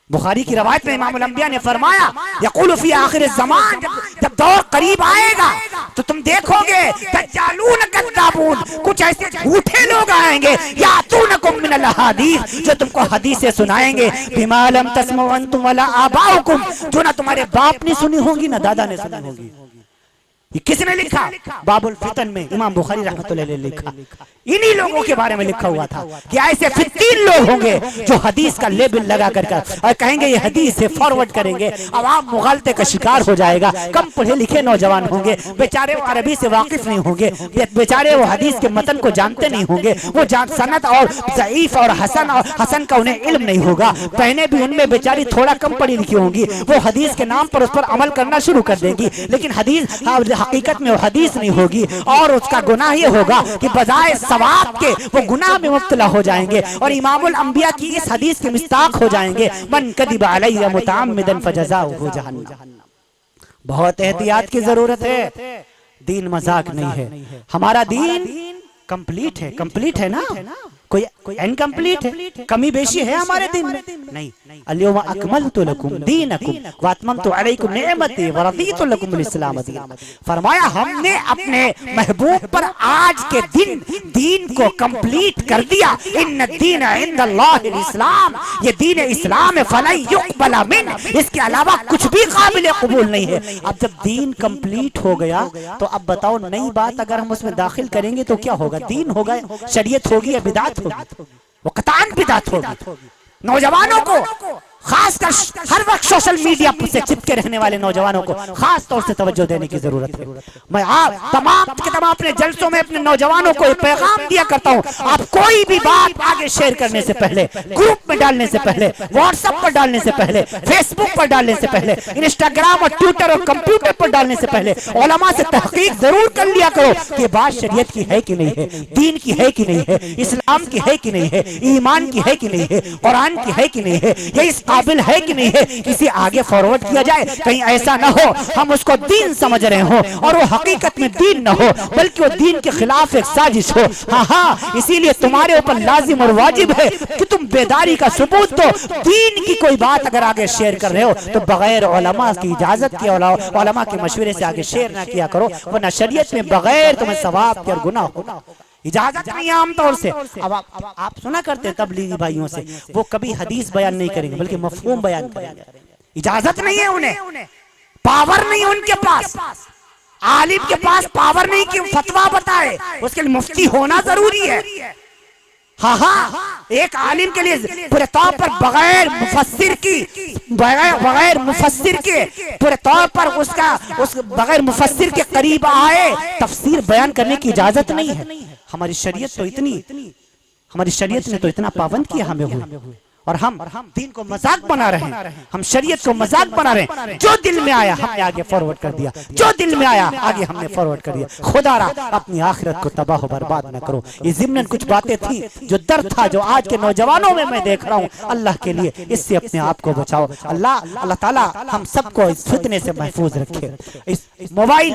बुखारी की रवायत में इमामुल अंबिया ने फरमाया, यक़ूलु फी आखिर ज़मान, जब दौर करीब आएगा तो तुम देखोगे दज्जालून कज़्ज़ाबून, कुछ ऐसे झूठे लोग आएंगे, यातूनकुम मिनल अहादीस, जो तुमको हदीसें सुनाएंगे, बिमा लम तस्मऊ अंतुम वला आबाउकुम, जो ना तुम्हारे बाप ने सुनी होगी ना दादा ने सुनी होगी। ये किसने लिखा? बाबुल फितन में इमाम बुखारी रहमतुल्लाह अलैह ने लिखा। इन्हीं लोगों के बारे में लिखा हुआ था कि ऐसे फिर 3 लोग होंगे जो हदीस का लेबल लगा कर और कहेंगे ये हदीस से फॉरवर्ड करेंगे, अवाम मुगालते का शिकार हो जाएगा। कम पढ़े लिखे नौजवान होंगे, बेचारे वो अरबी से वाकिफ नहीं होंगे, बेचारे वो हदीस के मतन को जानते नहीं होंगे, वो सनद और ज़ईफ और हसन का उन्हें इल्म नहीं होगा, बहनें भी उनमें बेचारी थोड़ा कम पढ़ी लिखी होंगी, वो हदीस के नाम पर उस पर अमल करना शुरू कर देंगी, लेकिन हदीस हकीकत में वो हदीस नहीं होगी और उसका गुनाह ये होगा कि बजाय सवाब के वो गुनाह में मुब्तला हो जाएंगे और इमामुल अंबिया की इस हदीस के मिस्ताक हो जाएंगे, मन कदिब अलैया मुतअम्मिदन फजज़ाउहु जहन्नम। बहुत एहतियात की जरूरत है, दीन मजाक नहीं है। हमारा दीन कंप्लीट है ना, कोई इनकम्प्लीट है, कमी बेशी है हमारे दिन में नहीं। अल्यौमा अकमलतु लकुम दीनकुम व अतममतु अलैकुम निअमती व रदीतु लकुमुल इस्लाम दीना। फरमाया हमने अपने महबूब पर आज के दिन दीन को कंप्लीट कर दिया। इन्न दीन इंदल्लाहिल इस्लाम, ये दीन इस्लाम है, फलन युक़बल मिन, इसके अलावा कुछ भी काबिल कबूल नहीं है। अब जब दीन कंप्लीट हो गया तो अब बताओ नई बात अगर हम उसमें दाखिल करेंगे तो क्या होगा? दीन होगा, शरीयत होगी या बिदात होगी? वो कतान बिदात होगी। नौजवानों को खासकर हर वक्त सोशल मीडिया से चिपके रहने वाले नौजवानों को खास तौर से तवज्जो देने की जरूरत है। मैं आप तमाम अपने जलसों में अपने नौजवानों को पैगाम दिया करता हूं, आप कोई भी बात आगे शेयर करने से पहले, ग्रुप में डालने से पहले, व्हाट्सएप पर डालने से पहले, फेसबुक पर डालने से पहले, इंस्टाग्राम और ट्विटर और कंप्यूटर पर डालने से पहले उलमा से तहकीक जरूर कर लिया करो कि बात शरीयत की है कि नहीं है, दीन की है कि नहीं है, इस्लाम की है कि नहीं है, ईमान की है कि नहीं है, कुरान की है कि नहीं है, ये इस काबिल है कि नहीं है किसी आगे फॉरवर्ड किया जाए। कहीं ऐसा ना हो हम उसको दीन समझ रहे हो और वो हकीकत में दीन ना हो, बल्कि वो दीन के खिलाफ एक साजिश हो। हाँ, इसीलिए तुम्हारे ऊपर लाजिम और वाजिब है कि तुम बेदारी का सबूत दो। दीन की कोई बात अगर आगे शेयर कर रहे हो तो बगैर उलमा की इजाजत के, उलमा के मशवरे से आगे शेयर ना किया करो, वरना शरीयत में बगैर तुम्हें सवाब के और गुनाह होगा, इजाजत नहीं है आमतौर से। अब आप सुना करते हैं तबलीगी भाइयों से, वो कभी हदीस बयान नहीं करेंगे बल्कि मफहूम बयान करेंगे। इजाजत नहीं है उन्हें, पावर नहीं उनके पास, आलिम के पास पावर नहीं कि फतवा बताए, उसके लिए मुफ्ती होना जरूरी है। हाँ, एक आलिम के लिए पूरे तौर पर बगैर मुफस्सिर के पूरे तौर पर उस बगैर मुफस्सिर के करीब आए तफसीर बयान करने की इजाजत नहीं है। हमारी शरीयत ने तो इतना पाबंद किया हमें हुए, और हम दीन को मजाक बना रहे हैं, हम शरीयत को मजाक बना रहे हैं। जो दिल में आया हमने आगे फॉरवर्ड कर दिया, जो दिल में आया आगे हमने फॉरवर्ड कर दिया। खुदारा अपनी आखिरत को तबाह बर्बाद न करो। ये ज़िम्नन कुछ बातें थी जो डर था, जो आज के नौजवानों में मैं देख रहा हूँ। अल्लाह के लिए इससे अपने आप को बचाओ। अल्लाह ताला हम सबको इस फितने से महफूज रखे। इस मोबाइल,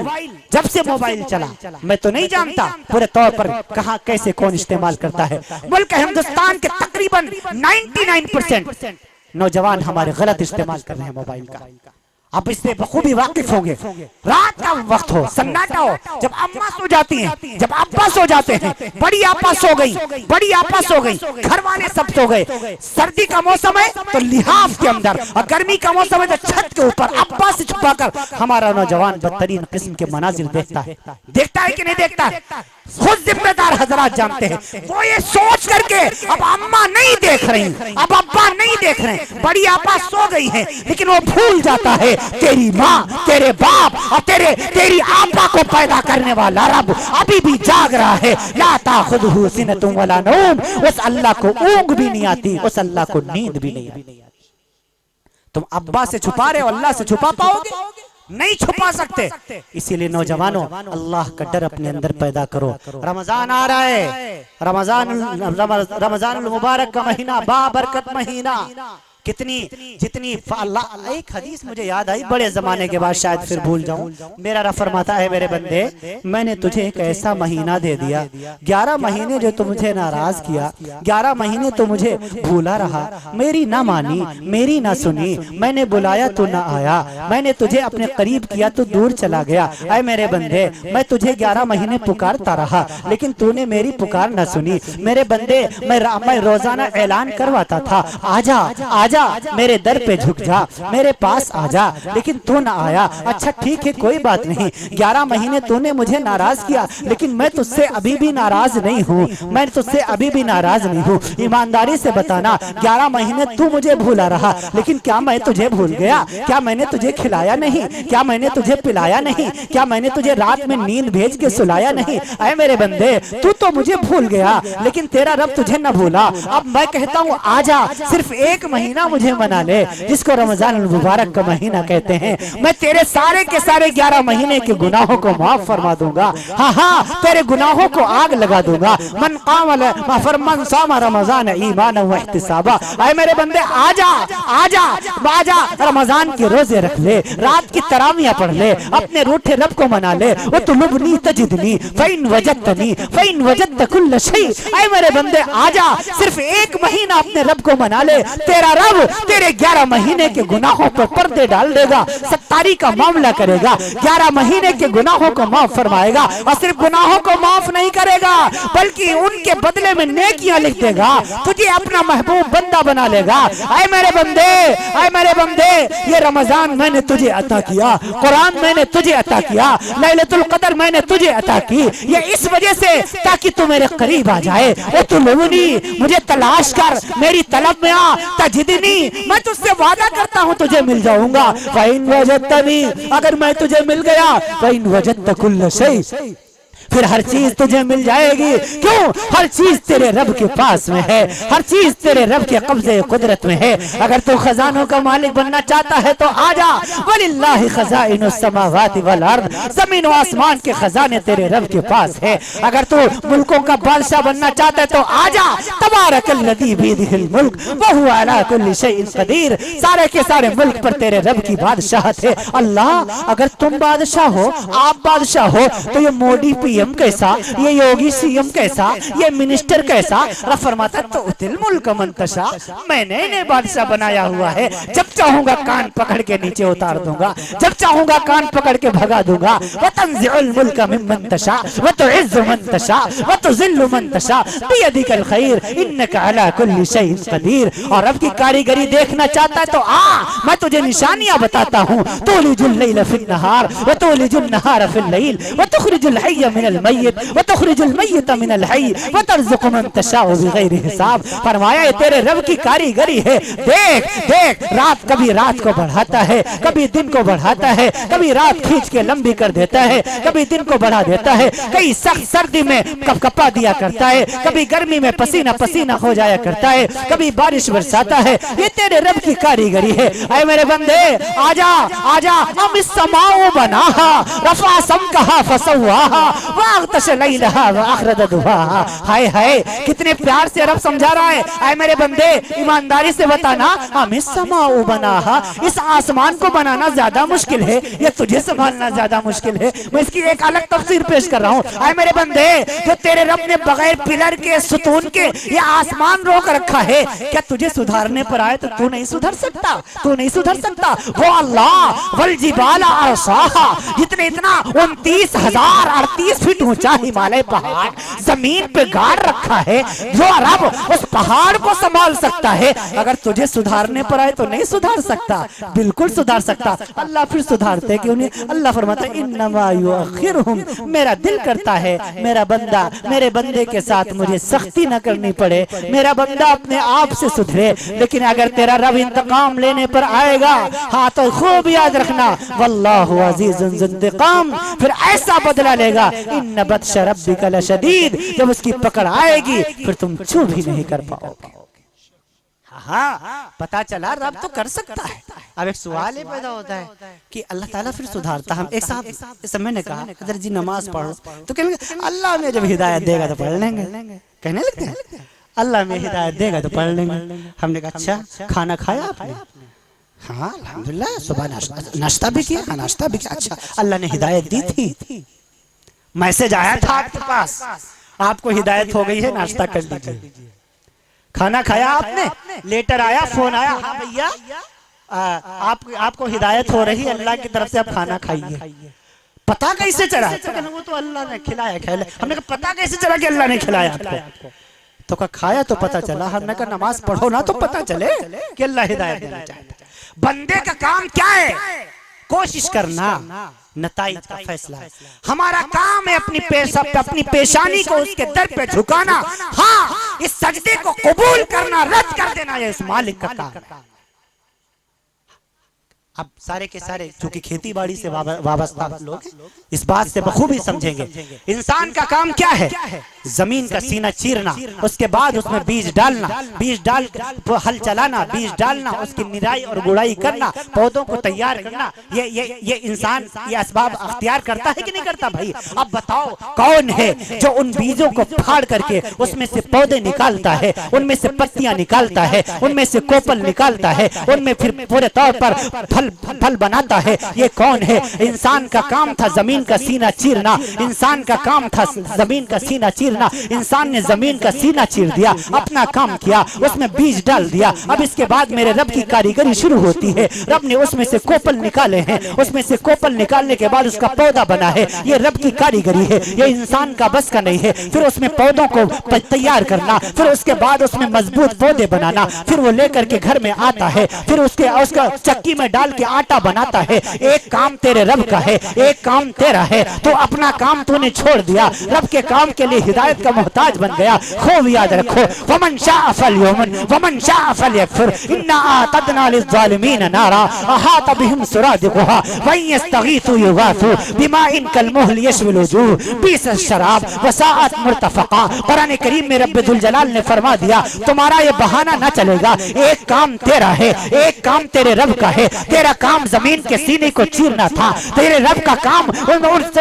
जब से मोबाइल चला मैं तो नहीं जानता पूरे तौर पर कहाँ कैसे कौन इस्तेमाल करता है। मुल्क हिंदुस्तान के तकरीबन 99% नौजवान हमारे गलत इस्तेमाल कर रहे हैं मोबाइल का। आप इससे बखूबी वाकिफ होंगे। रात का वक्त हो, सन्नाटा हो, जब अम्मा सो जाती हैं, जब अब्बा सो जाते हैं, बड़ी आपा सो गई, घर वाले सब सो गए। सर्दी का मौसम है तो लिहाफ के अंदर, और गर्मी का मौसम है तो छत के ऊपर अब्बा से छुपाकर हमारा नौजवान बदतरीन किस्म के मनाजिर देखता है कि नहीं देखता है? खुद जिम्मेदार हजरात जानते हैं। वो ये सोच करके अब अम्मा नहीं देख रही, अब अब्बा नहीं देख रहे, बड़ी आपा सो गई है, लेकिन वो भूल जाता है तेरी माँ, तेरे बाप और तेरी आपा को पैदा करने वाला रब अभी भी जाग रहा है। ला ताखुदहु सिनतुन वला नौम, उस अल्लाह को ऊँघ भी नहीं आती, उस अल्लाह को नींद भी नहीं आती। तुम अब्बा से छुपा रहे हो, अल्लाह से छुपा पाओगे? नहीं छुपा सकते। इसीलिए नौजवानों अल्लाह का डर अपने अंदर पैदा करो। रमजान आ रहा है, रमजान मुबारक का महीना, बाबरकत महीना। जितनी एक हदीस मुझे याद आई, बड़े जमाने के बाद शायद फिर भूल जाऊं। मेरा रब फरमाता है, मेरे बंदे मैंने तुझे एक ऐसा महीना दे दिया, 11 महीने जो तू मुझे नाराज किया, 11 महीने तो मुझे भूला रहा, मेरी ना मानी, मेरी ना सुनी, मैंने बुलाया तू ना आया, मैंने तुझे अपने करीब किया तू दूर चला गया। ऐ मेरे बंदे, मैं तुझे 11 महीने पुकारता रहा लेकिन तूने मेरी पुकार ना सुनी। मेरे बंदे, मैं रोजाना ऐलान करवाता था, आजा आजा मेरे दर पे झुक जा, मेरे पास आजा, लेकिन तू ना आया। अच्छा ठीक है कोई बात नहीं, 11 महीने तूने मुझे नाराज किया, लेकिन मैं तुझसे अभी भी नाराज नहीं हूँ, मैं तुझसे अभी भी नाराज नहीं हूँ। ईमानदारी से बताना, 11 महीने तू मुझे भूला रहा, लेकिन क्या मैं तुझे भूल गया? क्या मैंने तुझे खिलाया नहीं? क्या मैंने तुझे पिलाया नहीं? क्या मैंने तुझे रात में नींद भेज के सुलाया नहीं? ऐ मेरे बंदे, तू तो मुझे भूल गया, लेकिन तेरा रब तुझे न भूला। अब मैं कहता हूँ आजा, सिर्फ 1 महीना मुझे मना ले, जिसको रमजान मुबारक का महीना कहते हैं। मैं तेरे सारे के सारे 11 महीने के गुनाहों को माफ फरमा दूंगा। हाँ हाँ, तेरे गुनाहों को आग लगा दूंगा। मन फरमान सामा रमजान ईमान व इहतिसाबा। ऐ मेरे बंदे आजा आजा आजा, रमजान के रोजे रख ले, रात की तरावियां पढ़ ले, अपने रूठे रब को मना ले। वो तुलुबनी तजिदनी फइन वजदतनी फइन वजदत कुल्ल शै। ऐ मेरे बंदे आजा, सिर्फ 1 महीना अपने रब को मना ले, तेरा रब तेरे 11 महीने के गुनाहों पर पर्दे डाल देगा, सत्तारी का मामला करेगा, 11 महीने के गुनाहों को माफ फरमाएगा। और सिर्फ गुनाहों को माफ नहीं करेगा, बल्कि उनके बदले में नेकियां लिख देगा, तुझे अपना महबूब बंदा बना लेगा। ऐ मेरे बंदे, ऐ मेरे बंदे, ये रमजान मैंने तुझे अता किया, कुरान मैंने तुझे अता किया, लैलतुल कदर मैंने तुझे अता की, ये इस वजह से ताकि तू मेरे करीब आ जाए। ओ तुलुबनी, मुझे तलाश कर, मेरी तलब में आ, तजिदनी, मैं तुझसे वादा करता हूँ तुझे मिल जाऊंगा। फइन वजदतनी, अगर मैं तुझे मिल गया, फइन वजदत कुल्ल शै, फिर हर चीज तुझे मिल जाएगी। क्यों? हर चीज तेरे रब के पास में है, हर चीज तेरे रब के कब्जे कुदरत में है। अगर तू खजानों का मालिक बनना चाहता है तो आजा, वलिल्लाहि खज़ाइनुस समावाति वल अर्द, जमीन व आसमान के खजाने तेरे रब के पास है। अगर तू मुल्कों का बादशाह बनना चाहता है तो आजा, तबारकल्लज़ी बियदिहिल मुल्क व हुवा अला कुल्लि शैइन क़दीर, सारे के सारे मुल्क पर तेरे रब की बादशाहत है। अल्लाह, अगर तुम बादशाह हो, आप बादशाह हो, तो ये मोदी पीएम कैसा, ये योगी सीएम कैसा, ये मिनिस्टर कैसा? रब फरमाता तो उतिल मुल्क मंतशा, मैंने इन्हें बादशाह बनाया हुआ है, जब चाहूंगा कान पकड़ के नीचे उतार दूंगा, जब चाहूंगा कान पकड़ के भगा दूंगा। व तंज़िउल मुल्क मिम्मन तशा व तुइज़्ज़ु मन तशा व तुज़िल्लु मन तशा बियदिकल खैर इन्नका अला कुल्लि शैइन क़दीर। और रब की कारीगरी देखना चाहता है तो आ, मैं तुझे निशानियां बताता हूँ। तुलिजुल लैल फिन नहार व तुलिजुन नहार फिल लैल व तुखरिजुल हय्य मिनल मय्यित व तुखरिजुल मय्यित मिनल हय्य व तर्ज़ुक़ु मन तशाउ बिग़ैरि हिसाब। फरमाया ये तेरे रब की कारीगरी है। देख देख, रात कभी रात को बढ़ाता है, कभी दिन को बढ़ाता है, कभी रात खींच के लंबी कर देता है, कभी दिन को बढ़ा देता है, कई सख्त सर्दी में कपकपा दिया करता है, कभी गर्मी में पसीना पसीना हो जाया करता है, कभी बारिश बरसाता है। ये तेरे रब की कारीगरी है। ऐ मेरे बंदे आजा आजा, हम इस समाओ बनाहा रफा समकहा फसवाहा वागतश लैलहा व अखरज दुहाहा। हाय हाय, कितने प्यार से रब समझा रहा है। ऐ मेरे बंदे ईमानदारी से बताना, हम इस समाओ बनाहा, इस आसमान को बनाना ज्यादा मुश्किल है या तुझे संभालना ज्यादा मुश्किल है? मैं इसकी एक अलग तफसीर पेश कर रहा हूँ। ऐ मेरे बंदे, जो तेरे रब ने बगैर पिलर के सुतून के ये आसमान रोक रखा है, क्या तुझे सुधारने पर आए तो तू नहीं सुधर सकता? तू नहीं सुधर सकता। वो अल्लाह वल जिबाला अरसाहा, जितने इतना 29,038 फीट ऊंचा हिमालय पहाड़ जमीन पे गाड़ रखा है, जो रब उस पहाड़ को संभाल सकता है, अगर तुझे सुधारने पर आए तो नहीं सुधार सकता? बिल्कुल सुधार सकता। अल्लाह फिर सुधारते क्यों नहीं? अल्लाह फरमाता है इन्नमा युअखिरुहुम, मेरा दिल करता है मेरा बंदा मेरे बंदे के साथ मुझे सख्ती न करनी पड़े, मेरा बंदा अपने आप से सुधरे। लेकिन अगर तेरा रब इंतकाम लेने पर आएगा, हाँ तो खूब याद रखना, वल्लाहु अज़ीज़ुन ज़ुंतिक़ाम, फिर ऐसा बदला लेगा। इन्न बत्श रब्बिका लशदीद, जब उसकी पकड़ आएगी फिर तुम छू भी नहीं कर पाओगे। हाँ, पता चला रब तो कर सकता है। अब एक सवाल ये पैदा होता है कि अल्लाह ताला फिर सुधारता। हम एक साहब इस समय ने कहा अगर जी नमाज पढ़ो तो कहेंगे अल्लाह में जब हिदायत देगा तो पढ़ लेंगे, कहने लगते हैं अल्लाह में हिदायत देगा तो पढ़ लेंगे। हमने कहा अच्छा खाना खाया आपने? हाँ अल्हम्दुलिल्लाह, सुबह नाश्ता भी किया? हाँ नाश्ता भी किया। अच्छा अल्लाह ने हिदायत दी थी, मैसेज आया था आपके पास, आपको हिदायत हो गई है, नाश्ता कर लीजिए। खाना खाया आपने? लेटर आया, फोन आया, हाँ भैया आपको हिदायत हो रही है अल्लाह की तरफ से, आप खाना खाइए। पता कैसे चला? वो तो अल्लाह ने खिलाया। हमने कहा पता कैसे चला कि अल्लाह ने खिलाया आपको? तो का खाया तो पता चला, हमने कहा नमाज पढ़ो ना तो पता चले कि अल्लाह हिदायत देना चाहता है। बंदे का काम क्या है? कोशिश करना, नताइज का फैसला है। हमारा काम है अपनी पेशानी को उसके दर पे झुकाना, हाँ इस सजदे को कबूल करना, रद्द कर देना, ये इस मालिक का काम है। अब सारे के सारे चूंकि खेती बाड़ी से वाबस्ता लोग इस बात से बखूबी समझेंगे। इंसान का काम क्या है? जमीन का सीना चीरना, उसके बाद उसमें बीज डालना, बीज डाल हल चलाना, बीज डालना, उसकी निराई और गुड़ाई करना, पौधों को तैयार करना। ये इंसान ये असबाब अख्तियार करता है कि नहीं करता भाई? अब बताओ कौन है जो उन बीजों को फाड़ करके उसमें से पौधे निकालता है, उनमें से पत्तियां निकालता है, उनमें से कोपल निकालता है, उनमें फिर पूरे तौर पर फल बनाता है? ये कौन है? इंसान का काम था जमीन का सीना चीरना, इंसान का काम था जमीन का सीना चीरना। इंसान ने जमीन का सीना चीर दिया, अपना काम किया, उसमें बीज डाल दिया। अब इसके बाद मेरे रब की कारीगरी शुरू होती है। रब ने उसमें से कोपल निकाले हैं, उसमें से कोपल निकालने के बाद उसका पौधा बना है। ये रब की कारीगरी है, ये इंसान का बस का नहीं है। फिर उसमें पौधों को तैयार करना, फिर उसके बाद उसमें मजबूत पौधे बनाना, फिर वो लेकर के घर में आता है, फिर उसका चक्की में डाल के आटा बनाता है। एक काम तेरे रब का है, एक काम तेरा है। तो अपना काम तूने छोड़ दिया, रब के काम के लिए हिदायत का मोहताज बन गया। खूब याद रखो, वमन शाअ फलयुमिन वमन शाअ फलयकफुर इन्ना आतदना लिज़्ज़ालिमीन नारा अहात बिहिम सुरादिकुहा व यस्तगीथु युगाथु बिमाइन कलमुहल यशविल वजूह बीस शराब वसाअत मुर्तफका। कुरान करीम में रब दुल जलाल ने फरमा दिया, तुम्हारा ये बहाना ना चलेगा। एक काम तेरा है, एक काम तेरे रब का है। तेरा काम जमीन के सीने को चीरना था, तेरे रब का काम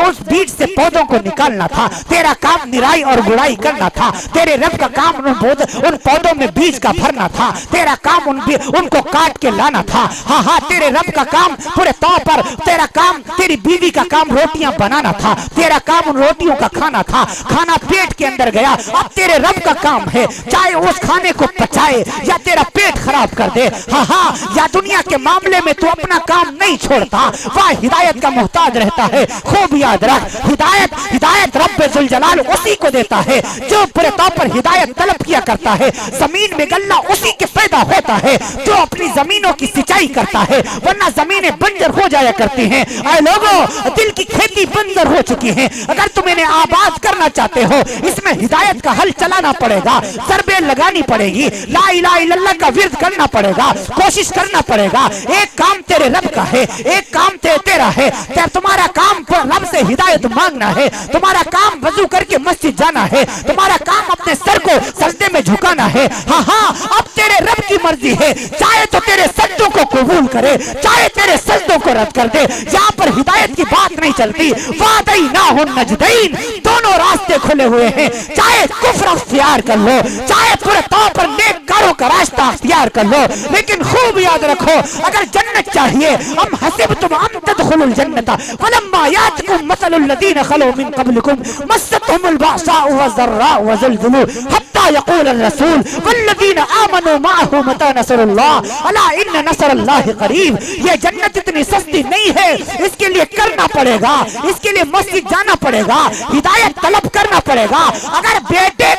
उस बीज से पौधों को निकालना था। तेरा काम निराई और गुड़ाई करना था। तेरे रब का काम उन पौधों में बीज का भरना था। तेरा काम उनको काट के लाना था। हाँ हाँ, तेरे रब का काम पूरे तौर पर, तेरा काम, तेरी बीवी का काम रोटियां बनाना था। तेरा काम उन रोटियों का खाना था। खाना पेट के अंदर गया, अब तेरे रब का काम है चाहे उस खाने को पचाए या तेरा पेट खराब कर दे। हाँ हाँ, या दुनिया के मामले में तू अपना काम नहीं छोड़ता, वह हिदायत का मोहताज रहता है। खूब याद रख, हिदायत रब्बे जुल जलाल उसी को देता है जो पूरे तौर पर हिदायत तलब किया करता है। जमीन में गल्ला उसी के पैदा होता है जो अपनी जमीनों की सिंचाई करता है, वरना जमीनें बंजर हो जाया करती हैं। ऐ लोगों, दिल की खेती बंजर हो चुकी है। अगर तुम इन्हें आबाद करना चाहते हो, इसमें हिदायत का हल चलाना पड़ेगा, ज़रबे लगानी पड़ेगी, ला इलाहा इल्लल्लाह का विर्द करना पड़ेगा, कोशिश करना पड़ेगा। एक काम तेरे रब का है, एक काम तेरा है। तुम्हारा काम रब से हिदायत मांगना है। तुम्हारा काम वजू करके मस्जिद जाना है। तुम्हारा काम अपने सर को सजदे में झुकाना है। हाँ हाँ, अब तेरे रब की मर्जी है, चाहे तो तेरे सजदों को कबूल करे, चाहे तेरे सजदों को रद्द कर दे। यहाँ पर हिदायत की बात नहीं चलती। वादैनाहुन नजदैन, दोनों रास्ते खुले हुए हैं। चाहे कुफ्र अख्तियार कर लो, चाहे पूरे तौर पर नेककारों का रास्ता अख्तियार कर लो, लेकिन खूब याद रखो, अगर जन्नत चाहिए, हम हसिबतुम अन तदखुलुल जन्नत फलम्मा यातकुम मसलुल लदीन खलू मिन क़ब्लिकुम मस्सतहुमुल बअसाउ वज़र्राउ वज़ुलज़िलू हत्ता यक़ूलर रसूल वल्लदीन आमनू मअहू मता नसरुल्लाह अला इन्न नसरल्लाहि क़रीब। ये जन्नत इतनी सस्ती नहीं है, इसके लिए करना पड़ेगा, इसके लिए मस्जिद जाना पड़ेगा, हिदायत तलब करना पड़ेगा। अगर बेटे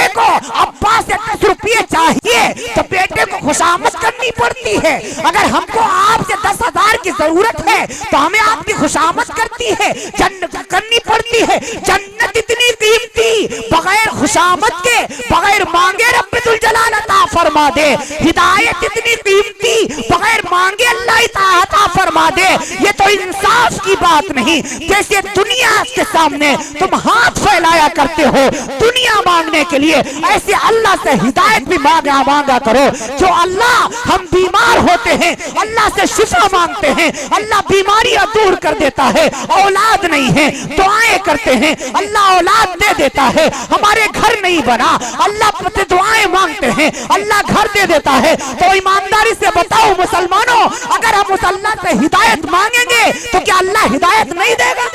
को अब्बा से 10 रुपये चाहिए तो बेटे को खुशामद करनी पड़ती है। अगर हमको आपसे 10,000 की जरूरत है तो हमें आपकी खुशामद करनी पड़ती है। जन्नत इतनी कीमती, बगैर खुशामद के, बगैर मांगे रब्बे दुल जलाल अता फरमा दे। हिदायत इतनी कीमती, बगैर मांगे अल्लाह अता फरमा दे। ये तो इंसाफ की बात नहीं। जैसे दुनिया के सामने तुम हाथ फैलाया करते हो दुनिया मांगने के लिए, ऐसे अल्लाह से हिदायत भी मांगा करो। जो अल्लाह, हम बीमार होते हैं, अल्लाह से शिफा मांगते हैं, अल्लाह बीमारियां दूर कर देता है। औलाद नहीं है, दुआएं करते हैं, अल्लाह औलाद दे देता है। हमारे घर नहीं बना, अल्लाह से दुआएं मांगते हैं, अल्लाह घर दे देता है। तो ईमानदारी से बताओ मुसलमानों, अगर हम उस अल्लाह से हिदायत मांगेंगे तो क्या अल्लाह हिदायत नहीं देगा?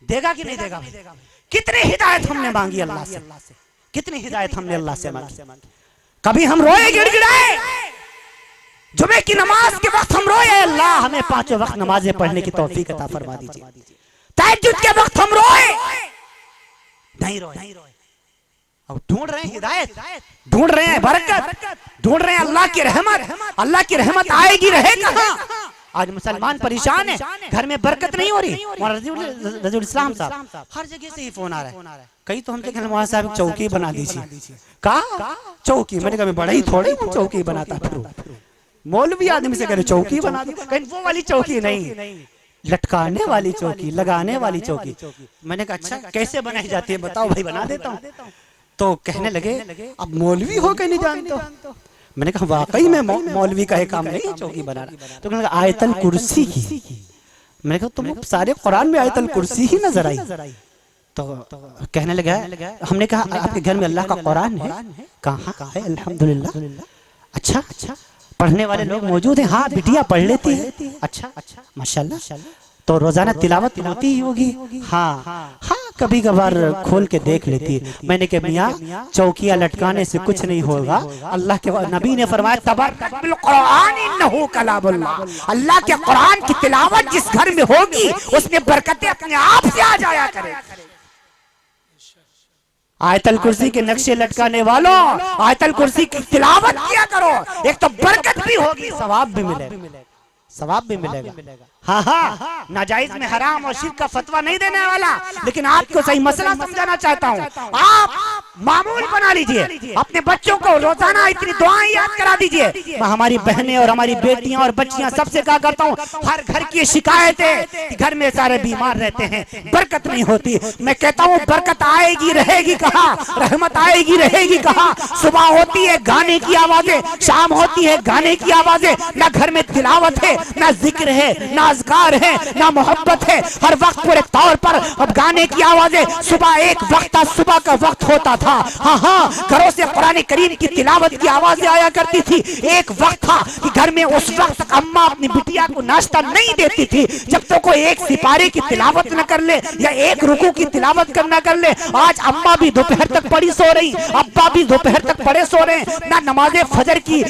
देगा कि नहीं देगा? कितनी हिदायत हमने मांगी अल्लाह से, कितनी हिदायत हमने अल्लाह से मांगी। कभी हम रोए, गिड़गिड़ाए, जुमे की नमाज के वक्त हम रोए, अल्लाह हमें 5 वक्त नमाजें पढ़ने की तौफीक अता फरमा दीजिए। तहज्जुद के वक्त हम रोए, नहीं रोए। और ढूंढ रहे हैं हिदायत, ढूंढ रहे हैं बरकत, ढूंढ रहे हैं अल्लाह की रहमत। अल्लाह की रहमत आएगी रहे कहाँ? आज मुसलमान परेशान है, घर में बरकत नहीं हो रही। रज़ीउल इस्लाम साहब हर जगह से ही फोन आ रहा है। कई तो हमसे कहने मौलाना साहब चौकी बना दीजिए। कहा चौकी? मैंने कहा मैं बड़ा ही थोड़ी चौकी बनाता फिरूं। मौलवी आदमी से कह चौकी बना दो, कहीं वो वाली चौकी नहीं, लटकाने वाली चौकी, लगाने वाली चौकी। मैंने कहा अच्छा कैसे बनाई जाती है बताओ भाई, बना देता हूँ। तो कहने लगे अब मौलवी हो के नहीं जानते हो। मैंने कहा वाकई में मौलवी का काम नहीं है चौकी बनाना। तो कहने लगा आयतल कुर्सी की। मैंने कहा तुम सारे कुरान में आयतल कुर्सी ही नजर आई। तो कहने लगा, हमने कहा आपके घर में अल्लाह का कुरान है? कहाँ है? अल्हम्दुलिल्लाह। अच्छा पढ़ने वाले लोग मौजूद हैं? हाँ बिटिया पढ़ लेती है। अच्छा माशाल्लाह। तो रोजाना तिलावत होती ही होगी? हाँ कभी कभार खोल के देख लेती है। मैंने कहा मियाँ चौकिया लटकाने से कुछ नहीं होगा। अल्लाह के नबी ने फरमाया तबर्रकल कुरान इन्नहु कलामुल्लाह, अल्लाह के कुरान की तिलावत जिस घर में होगी उसमें बरकतें अपने आप से आ जाया करे। आयतल कुर्सी के नक्शे लटकाने वालों आयतल कुर्सी की तिलावत किया करो, एक तो बरकत भी होगी, सवाब भी मिलेगा, सवाब भी मिलेगा। हाँ नाजायज में हराम और शिर्क का फतवा नहीं देने वाला, लेकिन आपको सही मसला समझाना चाहता हूँ। आप मामूल बना लीजिए, अपने बच्चों को रोजाना इतनी दुआएं याद करा दीजिए। हमारी बहनें और हमारी बेटियां और बच्चियां सबसे कहा करता हूँ, हर घर की शिकायत है कि घर में सारे बीमार रहते हैं, बरकत नहीं होती। मैं कहता हूँ बरकत आएगी रहेगी कहाँ? रहमत आएगी रहेगी कहाँ? सुबह होती है गाने की आवाजें, शाम होती है गाने की आवाजें, ना घर में तिलावत है, ना जिक्र है, ना अज़कार है, ना मोहब्बत है। हर वक्त पूरे तौर पर अब गाने की आवाजें। सुबह एक वक्त था, सुबह का वक्त होता था। हाँ घरों से कुरान करीम की तिलावत की आवाजें आया करती थी। एक वक्त था कि घर में उस वक्त अम्मा अपनी बिटिया को नाश्ता नहीं देती थी जब तक कोई एक सिपारे की तिलावत न कर ले या एक रुकू की तिलावत करना कर ले। आज अम्मा भी दोपहर तक पड़ी सो रही, अब्बा भी दोपहर तक पड़े सो रहे हैं। ना नमाज़े फजर की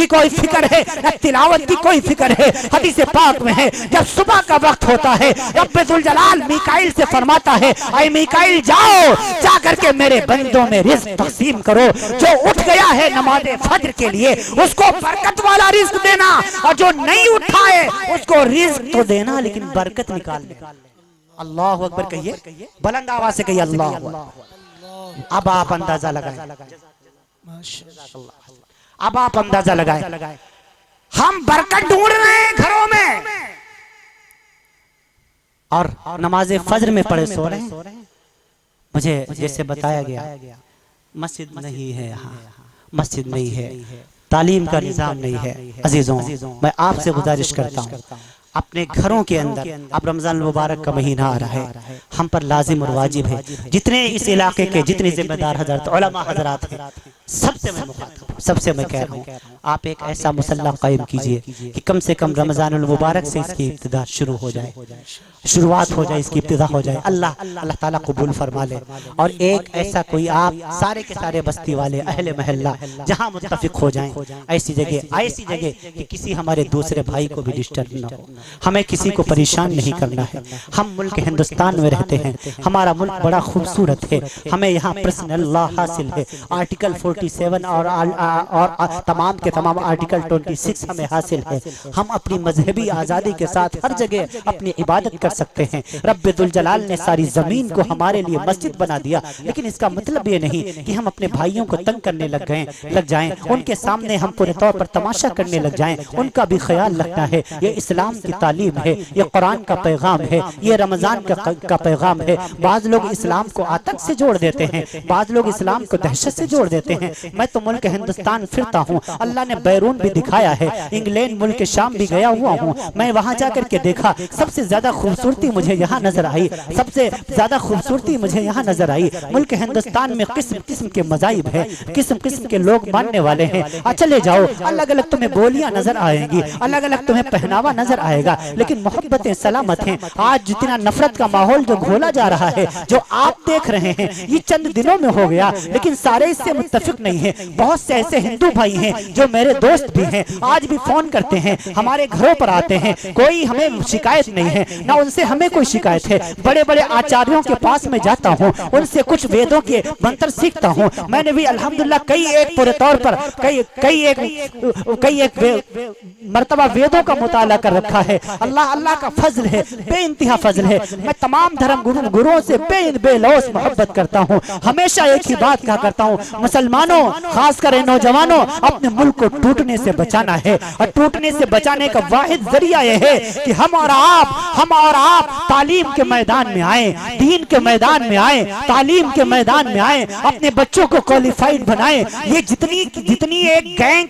कोई फिक्र है, ना तिलावत की कोई फिक्र है। हदीस पाक में है जब सुबह का वक्त होता है रब्बुल जलाल मीकाईल से फरमाता है, ऐ मीकाईल जाओ जा करके मेरे बंदों में रिज़्क तकसीम करो। जो उठ गया है नमाज़े फजर के लिए उसको बरकत वाला रिज़्क देना, और जो नहीं उठा है उसको रिज़्क तो देना लेकिन बरकत निकाल देना। अल्लाह अकबर कहिए, बुलंद आवाज से कहिए अल्लाह। अब आप अंदाजा लगाएं, अब आप अंदाजा लगाएं, हम बरकत ढूंढ रहे हैं घरों में और नमाज़े फजर में पड़े सो रहे हैं। मुझे जैसे बताया गया मस्जिद नहीं है, यहाँ मस्जिद नहीं है, तालीम का निज़ाम नहीं है। अजीजों मैं आपसे गुजारिश करता हूँ अपने घरों के अंदर, अब रमजान मुबारक का महीना आ रहा है, हम पर लाजिम और वाजिब है, जितने इस इलाके के जितने जिम्मेदार हजरत उलमा हजरात हैं सबसे मैं मुखातिब, सबसे मैं कह रहा हूँ आप एक ऐसा मुसल्ला कायम कीजिए कि कम से कम रमजान मुबारक से इसकी इब्तिदा शुरू हो जाए, शुरुआत हो जाए, इसकी इब्तिदा हो जाए। अल्लाह ताला कबूल फरमा ले। और एक ऐसा कोई आप सारे के सारे बस्ती वाले अहले महल्ला जहाँ मुत्तफिक हो जाएं, ऐसी जगह कि किसी हमारे दूसरे भाई को भी डिस्टर्ब ना हो, हमें किसी को परेशान नहीं करना है। हम मुल्क हिंदुस्तान में रहते हैं, हमारा मुल्क बड़ा खूबसूरत है, हमें यहाँ पर्सनल लॉ हासिल है, आर्टिकल 47 और तमाम के तमाम आर्टिकल 26 हमें हासिल है। हम अपनी मजहबी आज़ादी के साथ हर जगह अपनी इबादत कर सकते हैं। रब्बुल जलाल ने सारी ज़मीन को हमारे लिए मस्जिद बना दिया, लेकिन इसका मतलब ये नहीं कि हम अपने भाइयों को तंग करने लग जाएं, उनके सामने हम पूरे तौर पर तमाशा करने लग जाएं। उनका भी ख्याल रखना है। ये इस्लाम की तालीम है, ये कुरान का पैगाम है, ये रमज़ान का पैगाम है। बाज़ लोग इस्लाम को आतंक से जोड़ देते हैं, बाज़ लोग इस्लाम को दहशत से जोड़ देते हैं। मैं तो मुल्क हिंदुस्तान फिरता हूँ, अल्लाह ने बैरून भी दिखाया है, इंग्लैंड मुल्क शाम भी गया हुआ हूँ। मैं वहाँ जाकर के देखा, सबसे ज्यादा खूबसूरती मुझे यहाँ नजर आई, सबसे ज्यादा खूबसूरती मुझे यहाँ नजर आई। मुल्क हिंदुस्तान में किस्म किस्म के मज़ाहिब है, किस्म किस्म के लोग मानने वाले हैं। चले जाओ, अलग अलग तुम्हें बोलियां नजर आएंगी, अलग अलग तुम्हें पहनावा नजर आएगा, लेकिन मोहब्बतें सलामत हैं। आज जितना नफरत का माहौल जो घोला जा रहा है, जो आप देख रहे हैं, ये चंद दिनों में हो गया, लेकिन सारे इससे मुत्तफिक तक नहीं है। बहुत से ऐसे हिंदू भाई हैं जो मेरे दोस्त भी हैं, आज भी फोन करते हैं, हमारे घरों पर आते हैं, कोई हमें शिकायत नहीं है, ना उनसे हमें कोई शिकायत है। बड़े बड़े आचार्यों के पास में जाता हूँ, उनसे कुछ वेदों के मंत्र सीखता हूँ। मैंने भी अल्हम्दुलिल्लाह कई एक पूरे तौर पर कई एक मर्तबा वेदों का मुताला कर रखा है। अल्लाह का फजल है, बेइंतहा फजल है। मैं तमाम धर्म गुरुओं से बेलौस मोहब्बत करता हूँ। हमेशा एक ही बात कहा करता हूँ, मुसलमानों खासकर नौजवानों, अपने मुल्क को टूटने से बचाना है, और टूटने से बचाने का वाहिद जरिया यह है कि हम और आप तालीम के मैदान में आए, दीन के मैदान में आए, तालीम के मैदान में आए, अपने बच्चों को क्वालिफाइड बनाए। ये जितनी एक गैंग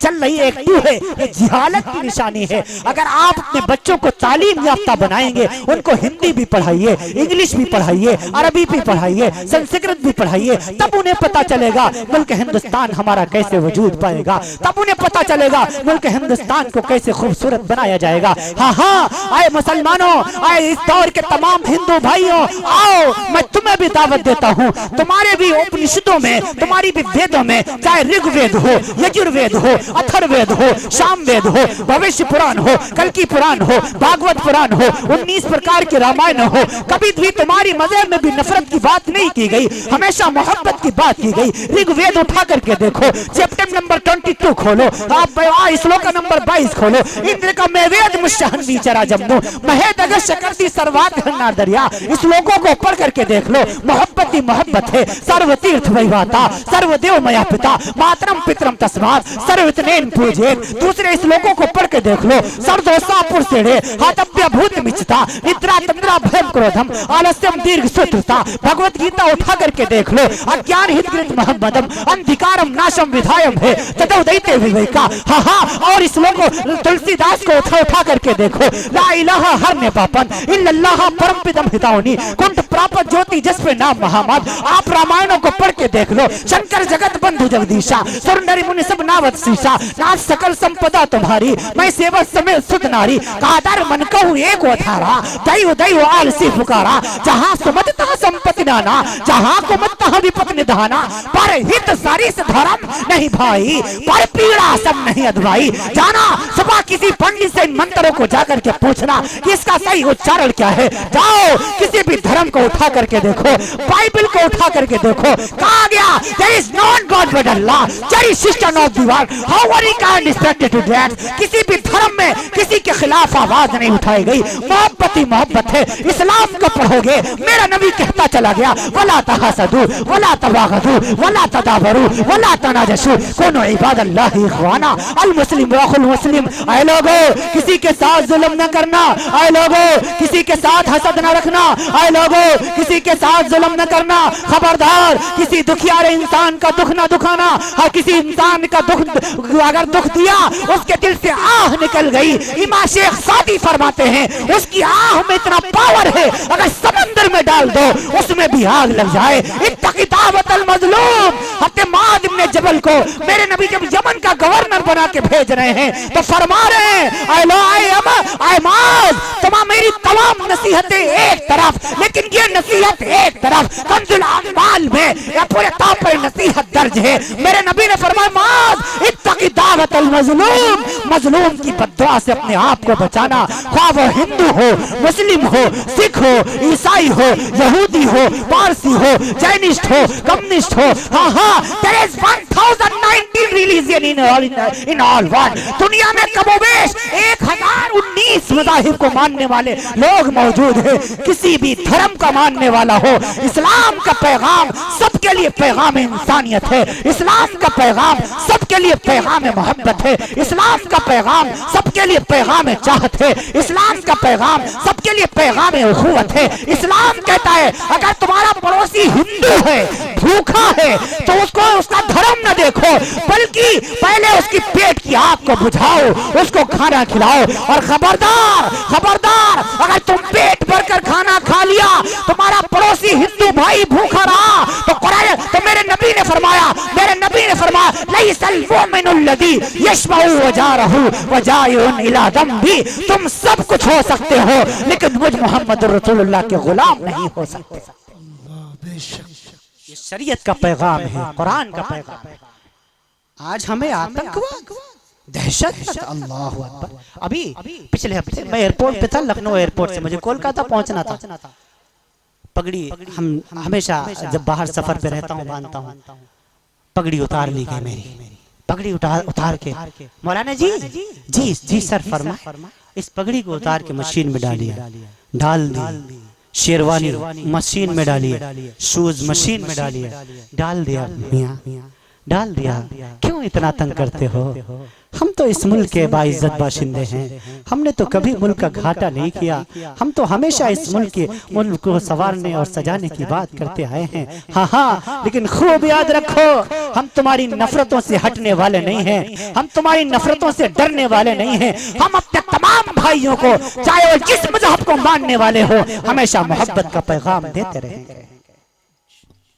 चल रही एक टू है, ये जिहालत की निशानी है। अगर आप अपने बच्चों को तालीम याफ्ता बनाएंगे, उनको हिंदी भी पढ़ाइए, इंग्लिश भी पढ़ाइए, अरबी भी पढ़ाइए, संस्कृत भी पढ़ाइए, तब उन्हें पता चलेगा मुल्क हिंदुस्तान हमारा कैसे वजूद पाएगा, तब उन्हें पता चलेगा मुल्क हिंदुस्तान को कैसे खूबसूरत बनाया जाएगा। हाँ, आए मुसलमानों, आए इस दौर के तमाम हिंदू भाइयों, आओ, मैं तुम्हें भी दावत देता हूँ। तुम्हारे भी उपनिषदों में, तुम्हारी भी वेदों में, चाहे ऋग्वेद हो, यजुर्वेद हो, अथर्ववेद हो, सामवेद हो, भविष्य पुराण हो, कल्कि पुराण हो, भागवत पुराण हो, 19 प्रकार के रामायण हो, कभी भी तुम्हारी मजहब में भी नफरत की बात नहीं की गई, हमेशा मोहब्बत की बात की गई। ऋग्वेद उठा करके देखो, चैप्टर नंबर 22 खोलो, आप श्लोक नंबर 22 खोलो, इंद्र का मैं वेद मुश्शहन चरा जम्मू महेद अगर शकरती सर्वात हन्नार दरिया, इस लोगों को पढ़ करके देख लो। मोहब्बत ही मोहब्बत है। सर्व तीर्थ वैवाता, सर्वदेव मया पिता, मातरम पितरम तस्मात् सर्वतनेन पूजे। दूसरे श्लोकों को पढ़ के देख लो। सर्दोसापुर सेड़े हातव्य भूत मिचता, निद्रा तंद्रा भयम क्रोधम, आलस्यम दीर्घ सूत्रता। भगवत गीता उठा करके देख लो। अज्ञान हितकृत मोहम्मदम अंधिकारम नाशम विधायम है तदो दैते विवेका। हाँ, और इस लोगों तुलसीदास को उठा करके देखो। ला इलाहा हर ने पापन इल्लल्लाह परम पिदम हितावनी कुंठ प्राप्त ज्योति जस पे नाम महामद। आप रामायणों को पढ़ के देख लो। शंकर जगत बंधु जगदीशा, सुरनरी मुनि सब नावत शीशा, नाथ सकल संपदा तुम्हारी, मैं सेवक समेत सुध नारी। कादर मन कहूँ एक धारा, दैव दैव आलसी पुकारा। जहाँ सुमत तहाँ संपत्ति नाना, जहाँ कुमत तहाँ विपत निधाना। पर हित सारी धर्म नहीं भाई, पर पीड़ा सब नहीं अधवाई। जाना सुबह किसी पंडित से इन मंत्रों को जाकर के पूछना कि इसका सही उच्चारण क्या है। जाओ किसी भी धर्म को उठा करके देखो, बाइबल को उठा करके देखो, कहा गया there is no God but Allah, cherry sister of the world, how are you kind respected to that। किसी भी धर्म में किसी के खिलाफ आवाज नहीं उठाई गई। मोहब्बत ही मोहब्बत है। इस्लाम को पढ़ोगे, मेरा नबी कहता चला गया, वला तहासदू वला तबागदू वला तदाबरू वला तनाजशू कुनू इबादल्लाहि इख्वाना अल मुस्लिम वअखुल मुस्लिम। आए लोगों, किसी के साथ जुल्म न करना। आए लोगों, किसी के साथ हसद न रखना। आए लोगों, किसी के साथ जुल्म न करना। खबरदार, किसी दुखियारे इंसान का दुख न दुखाना। हाँ, किसी इंसान का दुख अगर दुख दिया, उसके दिल से आह निकल गई। इमाम शेख सादी फरमाते हैं, उसकी आह में इतना पावर है, अगर समंदर में डाल दो उसमें भी आग लग जाए। इत्तकी दावतल मजलूम। हत्ते माद इब्ने जबल को मेरे नबी जब यमन का गवर्नर बना के भेज रहे हैं तो फरमा रहे हैं, आए माद, तमाम मेरी तमाम नसीहतें एक तरफ, लेकिन ये नसीहत एक तरफ कंजुल अमाल में या पूरे तौर पर नसीहत दर्ज है। मेरे नबी ने फरमाया, माद इत्तकी दावतल मजलूम, मजलूम की बद्दुआ से अपने आप को बचाना। ख्वाह वो हिंदू हो, मुस्लिम हो, सिख हो, ईसाई हो, यहूदी हो, पारसी हो, जैनिस्ट हो, कम्युनिस्ट हो। हाँ, there is 1019 religion in all world। दुनिया में कमोबेश 1019 मज़ाहिब को मानने वाले लोग मौजूद हैं। किसी भी धर्म का मानने वाला हो, इस्लाम का पैगाम सबके लिए पैगाम इंसानियत है। इस्लाम का पैगाम सबके लिए पैगाम मोहब्बत है। इस्लाम का पैगाम सबके लिए पैगाम चाहत है। इस्लाम का पैगाम सबके लिए पैगाम उखुवत है। इस्लाम कहता है, अगर तुम्हारा पड़ोसी हिंदू है, भूखा है, तो उसको उसका धर्म न देखो, बल्कि पहले उसकी पेट की आग को बुझाओ, उसको खाना खिलाओ। और खबरदार, खबरदार, अगर तुम पेट भरकर खाना खा लिया, तुम्हारा पड़ोसी हिंदू भाई भूखा रहा, तो कुरान, तो मेरे नबी ने फरमाया, लैसल मुमिनुल लज़ी यशबउ वजारहु वजायुन इला दम्बी। तुम सब कुछ हो सकते हो, लेकिन मुझ मोहम्मद रसूलुल्लाह के गुलाम नहीं हो सकते। ये शरीयत का पैगाम है, कुरान का पैगाम है। आज हमें आतंकवाद, दहशत, अल्लाह अकबर। अभी पिछले हफ्ते मैं एयरपोर्ट पे था, लखनऊ एयरपोर्ट से मुझे कोलकाता पहुंचना था। पगड़ी हम हमेशा जब बाहर सफर पे रहता हूँ बांधता हूँ, पगड़ी उतार ली गई मेरी। पगड़ी उतार के मौलाना जी जी जी सर फरमा, इस पगड़ी को उतार के मशीन में डाल दी, शेरवानी मशीन में डालिए, शूज मशीन में डालिए, डाल दिया मियाँ, डाल दिया। क्यों इतना तंग करते हो? हम तो इस मुल्क के बाइज्जत बाशिंदे हैं, हमने तो कभी मुल्क का घाटा नहीं किया। हम तो हमेशा इस मुल्क को संवारने और सजाने की बात करते आए हैं। हाँ, लेकिन खूब याद रखो, हम तुम्हारी नफरतों से हटने वाले नहीं हैं, हम तुम्हारी नफरतों से डरने वाले नहीं हैं। हम अपने तमाम भाइयों को, चाहे वो जिस मजहब को मानने वाले हो, हमेशा मोहब्बत का पैगाम देते रहेंगे।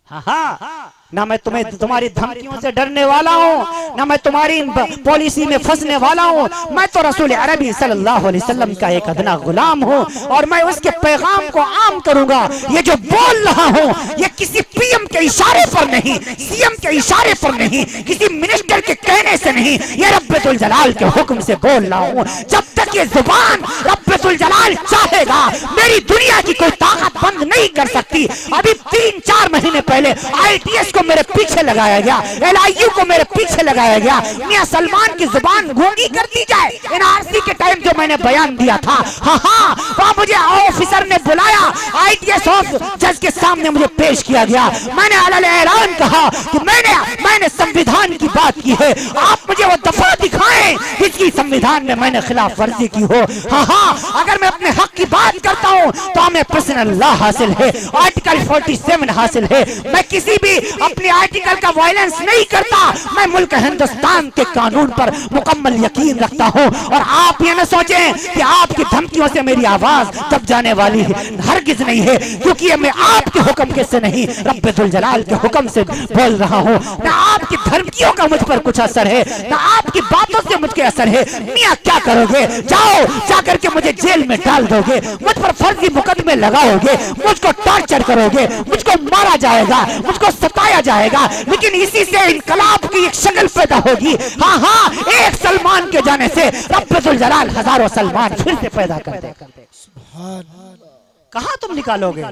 हाँ, ना मैं तुम्हारी धमकियों से डरने वाला हूँ, ना मैं तुम्हारी पॉलिसी में फंसने वाला हूँ। मैं तो रसूल अरबी सल्लल्लाहु अलैहि वसल्लम का एक अदना गुलाम हूँ और मैं उसके पैगाम को आम करूंगा। ये जो बोल रहा हूँ, ये किसी पीएम के इशारे पर नहीं, सीएम के इशारे पर नहीं, किसी मिनिस्टर के कहने से नहीं, ये रब्बुल जलाल के हुक्म से बोल रहा हूँ। जब तक ये जुबान रब्बुल जलाल चाहेगा, मेरी दुनिया की कोई ताकत बंद नहीं कर सकती। अभी 3-4 महीने पहले ITS को मेरे पीछे लगाया गया, LIU को मेरे पीछे लगाया गया। मियां सलमान की जुबान गूंगी कर दी जाए। NRC के टाइम जो मैंने बयान दिया था, हाँ, वहाँ मुझे ऑफिसर ने बुलाया, ITS जज के सामने मुझे पेश किया गया। मैंने ऐलान कहा कि मैंने संविधान की बात की है, आप मुझे वो दफा दिखाएं जिसकी संविधान में मैंने खिलाफ वर्जी की हो। हाँ, अगर मैं अपने हक की बात करता हूँ तो हमें पर्सनल लॉ हासिल है, आर्टिकल 47 हासिल है। मैं किसी भी अपने आर्टिकल का वायलेंस नहीं करता। मैं मुल्क हिंदुस्तान के कानून पर मुकम्मल यकीन रखता हूँ। और आप ये न सोचें कि आपकी धमकियों से मेरी आवाज दब जाने वाली है, हरगिज नहीं है, क्योंकि मैं आपके हुक्म के से नहीं, रब्बुल जलाल के हुक्म से बोल रहा हूँ। ना आपकी धमकियों का मुझ पर कुछ असर है, ना आपकी बातों से मुझे असर है। मियाँ क्या करोगे? जाओ, जाकर के मुझे जेल में डाल दोगे, मुझ पर फर्जी मुकदमे लगाओगे, मुझको टॉर्चर करोगे, मुझको मारा जाएगा, मुझको सताया जाएगा, लेकिन इसी से इनकलाब की एक शक्ल पैदा होगी। हाँ, एक सलमान के जाने से रब्बुल जलाल हजारों सलमान फिर से पैदा कर दे। कहाँ तुम निकालोगे?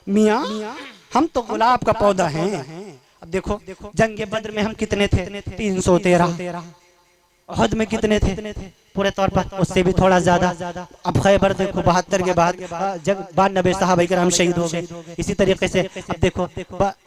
मियाँ, हम तो गुलाब का पौधा हैं। अब देखो, जंगे बद्र में हम कितने थे? 313। उहद में कितने थे? पूरे तौर पर उससे भी थोड़ा ज्यादा। अब खैबर देखो, 72 के बाद 92 सहाबा किराम शहीद हो गए। इसी तरीके से अब देखो,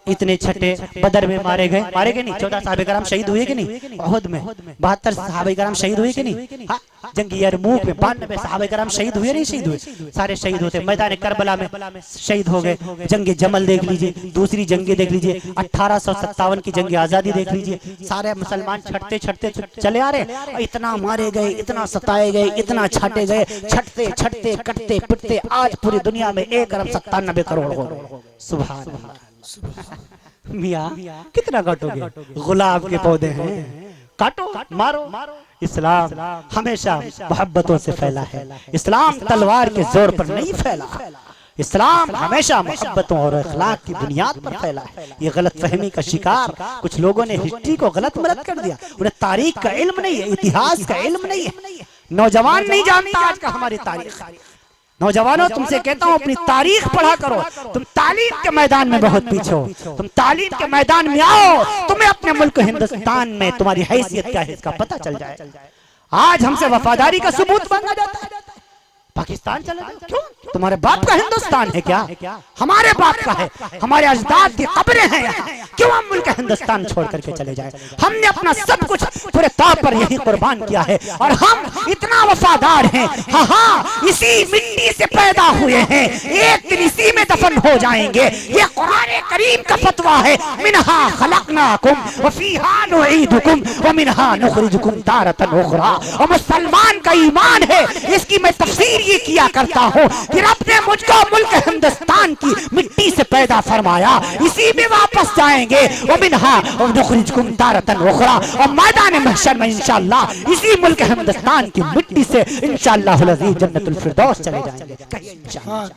इतने छठे बदर में मारे गए नहीं? 14 सहाबा किराम शहीद हुए कि नहीं? उहद में 72 सहाबा किराम शहीद हुए कि नहीं? हाँ, जंग यरमुक में 92 सहाबा किराम शहीद हुए नहीं? शहीद हुए, सारे शहीद होते। मैदान करबला में शहीद हो गए। जंग जमल देख लीजिए, दूसरी जंगे देख लीजिए, 1857 की जंग आजादी देख लीजिए। सारे मुसलमान छटते चले आ रहे, इतना मारे गए, इतना सताए गए, इतना छाटे गए, छटते कटते पिटते आज पूरी दुनिया में 1 अरब 97 करोड़ हो गए। सुभान अल्लाह। मियाँ कितना काटोगे? गुलाब के पौधे हैं, काटो, मारो। इस्लाम हमेशा मोहब्बतों से फैला है। इस्लाम तलवार के जोर पर नहीं फैला। इस्लाम हमेशा मोहब्बतों और अखलाक की बुनियाद पर फैला है। ये गलत फहमी का शिकार कुछ लोगों ने हिस्ट्री को गलत मलत कर दिया। उन्हें तारीख का इल्म नहीं है, इतिहास का इल्म नहीं है। नौजवान नहीं जानता आज का हमारी तारीख। नौजवानों, तुमसे कहता हूँ अपनी तारीख पढ़ा करो। तुम तालीम के मैदान में बहुत पीछे हो, तुम तालीम के मैदान में आओ, तुम्हें अपने मुल्क हिंदुस्तान में तुम्हारी हैसियत क्या है इसका पता चल जाए। आज हमसे वफादारी का सबूत मांगा जाता है। पाकिस्तान चले जाओ, क्यों? तुम्हारे बाप का हिंदुस्तान है क्या? हमारे बाप का है, हमारे अजदाद की कब्रें हैं यहाँ। क्यों हम मुल्क हिंदुस्तान छोड़ करके चले जाए? हमने अपना सब कुछ पूरे तौर पर यही कुर्बान किया है और हम इतना वफादार हैं। हाँ, इसी मिट्टी से पैदा हुए हैं, एक दिन इसी में दफन हो जाएंगे। ये कुरान करीम का फतवा है, मिनहा खलकनाकुम व फीहा नुईदुकुम व मिनहा नुखरिजुकुम तारतन उखरा। और मुसलमान का ईमान है, इसकी मैं तफसीर ये किया करता हूँ कि रब ने मुझको मुल्क हिंदुस्तान की मिट्टी से पैदा फरमाया, इसी में वापस जाएंगे। वमिनहा नुखरिजुकुम तारतन उखरा, और मैदान महशर में इंशाअल्लाह इसी मुल्क हिंदुस्तान की मिट्टी से इंशाअल्लाह अज़ीज़ जन्नतुल फिरदौस चले जाएंगे। कहिए इंशाअल्लाह।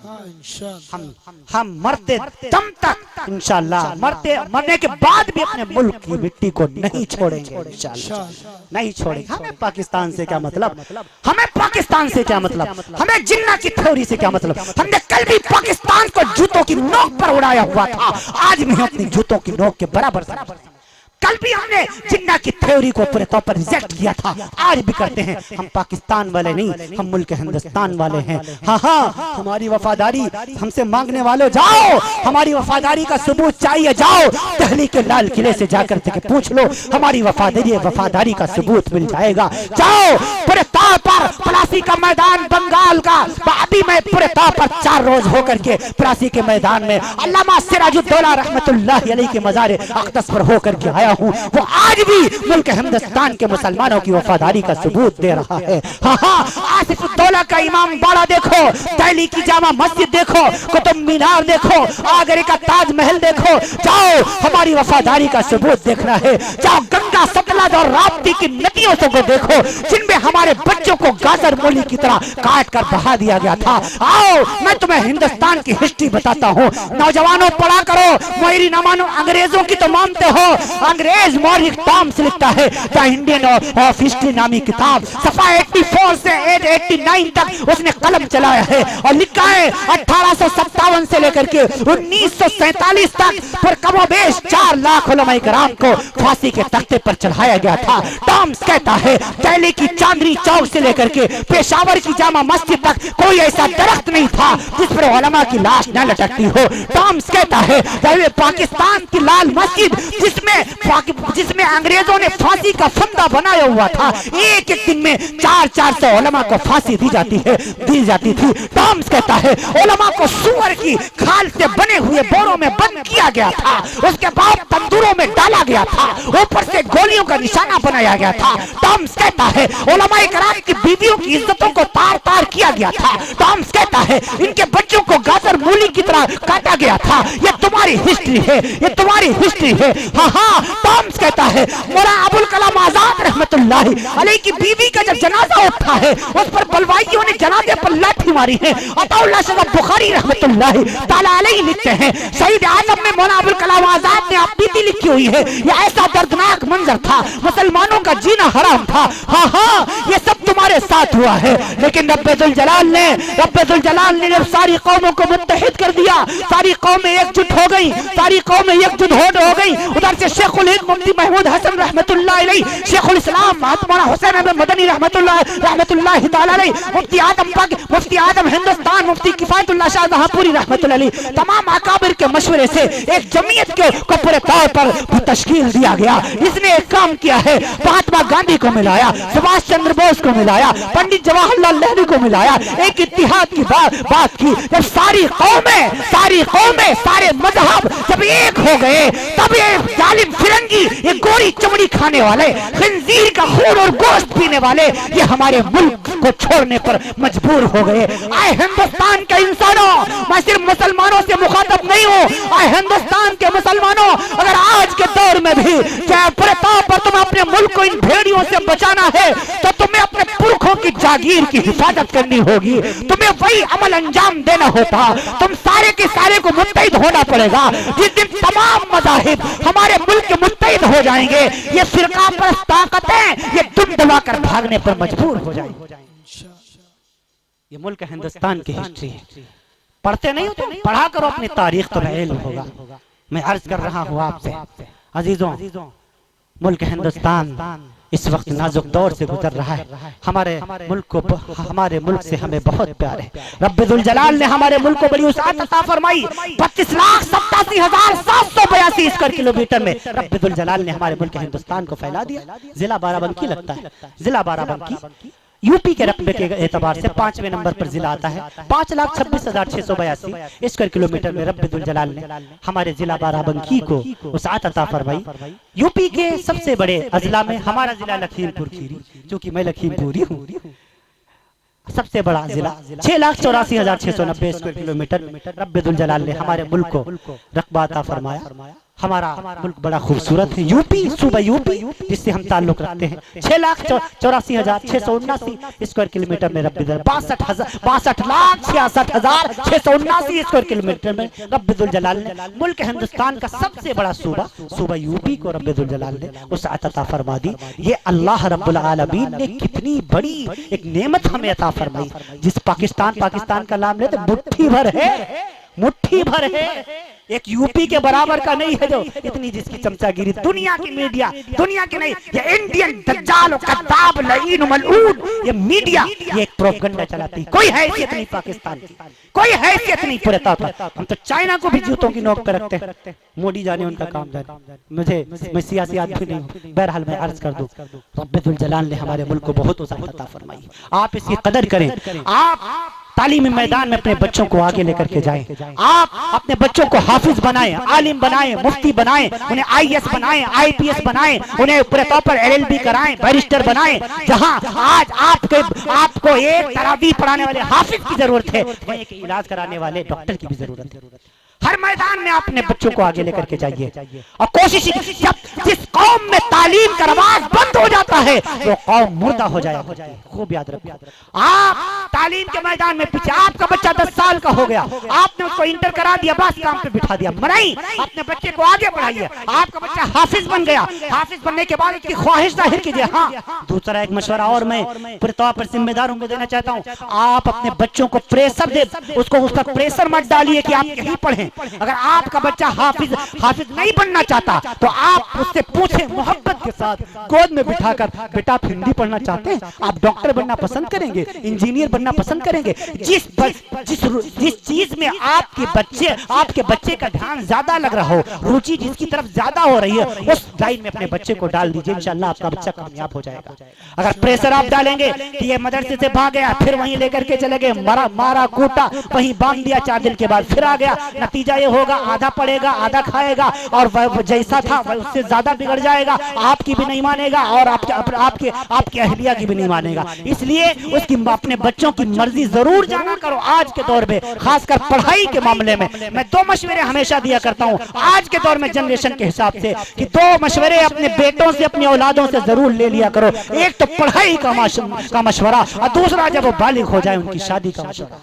हम मरते दम तक इंशाअल्लाह, मरने के बाद भी अपने मुल्क की मिट्टी को नहीं छोड़ेंगे इंशाअल्लाह, नहीं छोड़ेंगे। हमें पाकिस्तान से क्या मतलब, हमें पाकिस्तान से क्या मतलब, हमें जिन्ना की थ्योरी से क्या मतलब। हमने कल भी पाकिस्तान को जूतों की नोक पर उड़ाया हुआ था, आज भी हम अपनी जूतों की नोक के बराबर समझते हैं। कल भी हमने जिन्ना की थ्योरी को पूरे तौर पर रिजेक्ट किया था, आज भी करते हैं। हम पाकिस्तान वाले नहीं, हम मुल्क हिंदुस्तान वाले हैं। हाँ हाँ, हमारी वफादारी हमसे मांगने वालों जाओ, हमारी वफादारी का सबूत चाहिए, जाओ दिल्ली के लाल किले से जाकर के पूछ लो, हमारी वफादारी का सबूत मिल जाएगा। जाओ पूरे तौर पर पलासी का मैदान बंगाल का, अभी मैं पूरे तौर पर 4 रोज होकर के पलासी के मैदान में अल्लामा सिराजुद्दौला रहमतुल्लाह अलैह के मज़ार अक़दस पर होकर के आया हूँ। वो आज भी मुल्क हिंदुस्तान के मुसलमानों की वफादारी का सबूत दे रहा है। हाँ हाँ, आसिफुद्दौला का इमाम बाड़ा देखो, दिल्ली की जामा मस्जिद देखो, कुतुब मीनार देखो, आगरे का ताजमहल देखो, जाओ हमारी वफादारी का सबूत देखना है। जाओ गंगा सतलज और राप्ती की नदियों को देखो, जिनमें हमारे बच्चों को गाजर मूली की तरह काट कर बहा दिया गया था। आओ मैं तुम्हें हिंदुस्तान की हिस्ट्री बताता हूँ। नौजवानों पढ़ा करो, मेरी ना मानो, अंग्रेजों की तो मानते हो, अंग्रेज मॉरिक टॉम्स लिखता है द इंडियन ऑफ हिस्ट्री नामी किताब, सफा 84 से 889 तक उसने कलम चलाया है और लिखा है 1857 से लेकर के 1947 तक पर कमोबेश 4 लाख उलमाए कराम को फांसी के तख्ते पर चढ़ाया गया था। टॉम्स कहता है दिल्ली की चांदनी चौक से लेकर के पेशावर की जामा मस्जिद तक कोई ऐसा दरख्त नहीं था जिस पर उलमा की लाश न लटकती हो। टॉम्स कहता है पाकिस्तान की लाल मस्जिद जिसमें अंग्रेजों ने फांसी का फंदा बनाया हुआ था, एक दिन में 400 उलमा को फांसी दी जाती थी। टॉम्स कहता है उलमा को सुअर की खाल से बने हुए बोरों में बंद किया गया था, उसके बाद तंदूरों में डाला गया था, ऊपर से गोलियों का निशाना बनाया गया था। टॉम्स कहता है उलमाए कराम की बीवियों की इज्जतों को तार किया गया था। टॉम्स कहता है इनके बच्चों को गाजर मूली की तरह काटा गया था। ये तुम्हारी हिस्ट्री है, ये तुम्हारी हिस्ट्री है। हाँ हाँ, टॉम्स कहता है मौलाना अबुल कलाम आजाद रहमतुल्लाह अलैह की बीवी का जब जनाजा उठा है, उस पर बलवाइयों ने जनाजे पर लाठी मारी है। अताउल्लाह शाह बुखारी रहमतुल्लाह ताला अलैह लिखते हैं शहीद आजम में मौलाना अबुल कलाम आजाद ने आप बीती लिखी हुई है। यह ऐसा दर्दनाक मंजर था, मुसलमानों का जीना हराम था। हाँ हाँ, ये सब तुम्हारे साथ हुआ है, लेकिन रब्बुल जलाल ने जब सारी कौमों को मुत्तहिद कर दिया, सारी कौमें एकजुट हो गई, सारी कौमें एकजुट हो गई। उधर से शेखुल हिंद मुफ्ती महमूद हसन रहमतुल्लाह अलैह, शेखुल इस्लाम महात्मा हुसैन अहमद मदनी रहमतुल्लाह ताला अलैह, मुफ्ती आदम हिंदुस्तान मुफ्ती किफायतुल्लाह शाह जहांपुरी रहमतुल्लाह अलैह, तमाम अकाबिर के मशवरे से एक जमीयत को पूरे तौर पर तश्कील दिया गया। इसने एक काम किया है, महात्मा गांधी को मिलाया, सुभाष चंद्र बोस को मिलाया, पंडित जवाहरलाल नेहरू को मिलाया, एक इत्तिहाद की बात की। जब सारी कौमें सारे मजहब जब एक हो गए, तब ये जालिम फिरंगी, ये गोरी चमड़ी खाने वाले, खंजीर का खून और गोश्त पीने वाले, ये हमारे मुल्क को छोड़ने पर मजबूर हो गए। आए हिंदुस्तान के इंसानों, मैं सिर्फ मुसलमानों से मुखातब नहीं हूँ, आए हिंदुस्तान के मुसलमानों, अगर आज के दौर में भी चाहे पूरे तौर पर तुम्हें अपने मुल्क को इन भेड़ियों से बचाना है, तो तुम्हें अपने पुरखों की जागीर की हिफाजत करनी होगी, तुम्हें वही अमल अंजाम देना होता। तुम सारे के सारे को मुत्तहिद होना पड़ेगा। जिस दिन तमाम मज़ाहिब हमारे मुल्क के मुत्तहिद हो जाएंगे, ये फिरका पर ताकतें ये दुम दबा कर भागने पर मजबूर हो जाएंगे। ये मुल्क हिंदुस्तान की हिस्ट्री है। पढ़ते नहीं हो तुम, पढ़ा करो अपनी तारीख, तो इल्म होगा। मैं अर्ज कर रहा हूँ आपसे अजीजों, मुल्क हिंदुस्तान इस वक्त नाजुक दौर से गुजर रहा है। हमारे मुल्क से हमें बहुत प्यार है। रब्बुल जलाल ने हमारे मुल्क को बड़ी वसाअत अता फरमाई। 25,87,782 स्क्वायर किलोमीटर में रब्बुल जलाल ने हमारे मुल्क हिंदुस्तान को फैला दिया। जिला बाराबंकी लगता है, जिला बाराबंकी यूपी के रकबे के एतबार से 5वें नंबर पर जिला आता है। 5,26,682 स्क्वायर किलोमीटर में रब्बुल जलाल ने हमारे जिला बाराबंकी को वसाअत अता फरमाई। यूपी के सबसे बड़े अजला में हमारा जिला लखीमपुर खीरी, क्योंकि मैं लखीमपुरी हूँ। सबसे बड़ा जिला 6,84,690 स्क्वायर किलोमीटर में रब्बुल जलाल ने हमारे मुल्क को रकबा अता फरमाया। हमारा मुल्क बड़ा खूबसूरत है, यूपी, सूबा यूपी, जिससे हम ताल्लुक रखते हैं। 6,84,679 स्क्वायर किलोमीटर में रब्बुल 62,66,679 स्क्वायर किलोमीटर में रब्बुल जलाल ने मुल्क हिंदुस्तान का सबसे बड़ा सूबा यूपी को रब्बुल जलाल ने वसाअत अता फरमा दी। ये अल्लाह रब्बुल आलमीन ने कितनी बड़ी एक नेमत हमें अता फरमाई। जिस पाकिस्तान का नाम लेते मुट्ठी भर है, एक यूपी के बराबर का नहीं है जो इतनी जिसकी चमचागिरी दुनिया की मीडिया, दुनिया की नहीं, ये इंडियन दज्जाल कद्दाब लईन मलऊन ये मीडिया ये एक प्रोपगंडा चलाती। कोई हैसियत नहीं पाकिस्तान की, कोई हैसियत नहीं पूरे तौर पर। हम तो चाइना को भी जूतों की नोक पे रखते हैं। मोदी जाने उनका काम जाने, मैं सियासी आदमी नहीं हूँ। बहरहाल मैं अर्ज कर दूं, रब्बुल जलाल ने हमारे मुल्क को बहुत वसाअत अता फरमाई। आप इसकी कदर करें, आप तालीमी मैदान में अपने बच्चों को आगे लेकर के जाएं। आप अपने बच्चों को हाफिज बनाएं, आलिम बनाएं, मुफ्ती बनाएं, उन्हें आईएएस बनाएं, आईपीएस बनाएं, उन्हें पूरे तौर पर एलएलबी कराएं, बैरिस्टर बनाएं। जहां आज आपको एक तरावी पढ़ाने वाले हाफिज की जरूरत है, वहीं एक इलाज कराने वाले डॉक्टर की भी जरूरत है। हर मैदान में अपने बच्चों को आगे लेकर के जाइए और कोशिश, जब जिस कौम में तालीम का रवाज बंद हो जाता है वो कौम मुर्दा हो जाए। खूब याद रखिए, आप तालीम के मैदान में पीछे, आपका बच्चा 10 साल का हो गया, आपने उसको इंटर करा दिया, बस काम पे बिठा दिया, नहीं, अपने बच्चे को आगे बढ़ाइए। आपका बच्चा हाफिज बन गया, हाफिज बनने के बाद उसकी ख्वाहिश जाहिर कीजिए। हाँ, दूसरा एक मशवरा और मैं पूरे तौर पर जिम्मेदारों को देना चाहता हूँ, आप अपने बच्चों को प्रेशर दे, उसको उस पर प्रेशर मत डालिए कि आप यही पढ़ें। अगर आपका बच्चा हाफिज नहीं बनना चाहता तो आप उससे पूछें मोहब्बत के साथ, गोद में बिठाकर, बेटा आप हिंदी पढ़ना चाहते हैं, आप डॉक्टर बनना पसंद करेंगे, इंजीनियर बनना पसंद करेंगे, जिस चीज में आपके बच्चे का ध्यान ज्यादा लग रहा हो, रुचि जिसकी तरफ ज्यादा हो रही है, उस लाइन में अपने बच्चे को डाल दीजिए। इंशाअल्लाह आपका बच्चा कामयाब हो जाएगा। अगर प्रेशर आप डालेंगे कि ये मदरसे से भाग गया, फिर वहीं लेकर के चले गए, मारा कूटा, वहीं बांध दिया, 4 दिन के बाद फिर आ गया, नतीजा ये होगा आधा पढ़ेगा, आधा खाएगा और जैसा था उससे ज्यादा बिगड़ जाएगा। आपकी भी नहीं मानेगा और आपकी अहलिया की भी नहीं मानेगा। इसलिए उसकी अपने बच्चों की मर्जी जरूर जाना करो। आज के दौर में खासकर पढ़ाई के मामले में मैं 2 मशवरे हमेशा दिया करता हूं आज के दौर में जनरेशन के हिसाब से, कि 2 मशवरे अपने बेटों से, अपनी औलादों से जरूर ले लिया करो। एक तो पढ़ाई का मशवरा और दूसरा जब वो बालिग हो जाए उनकी शादी का मशवरा।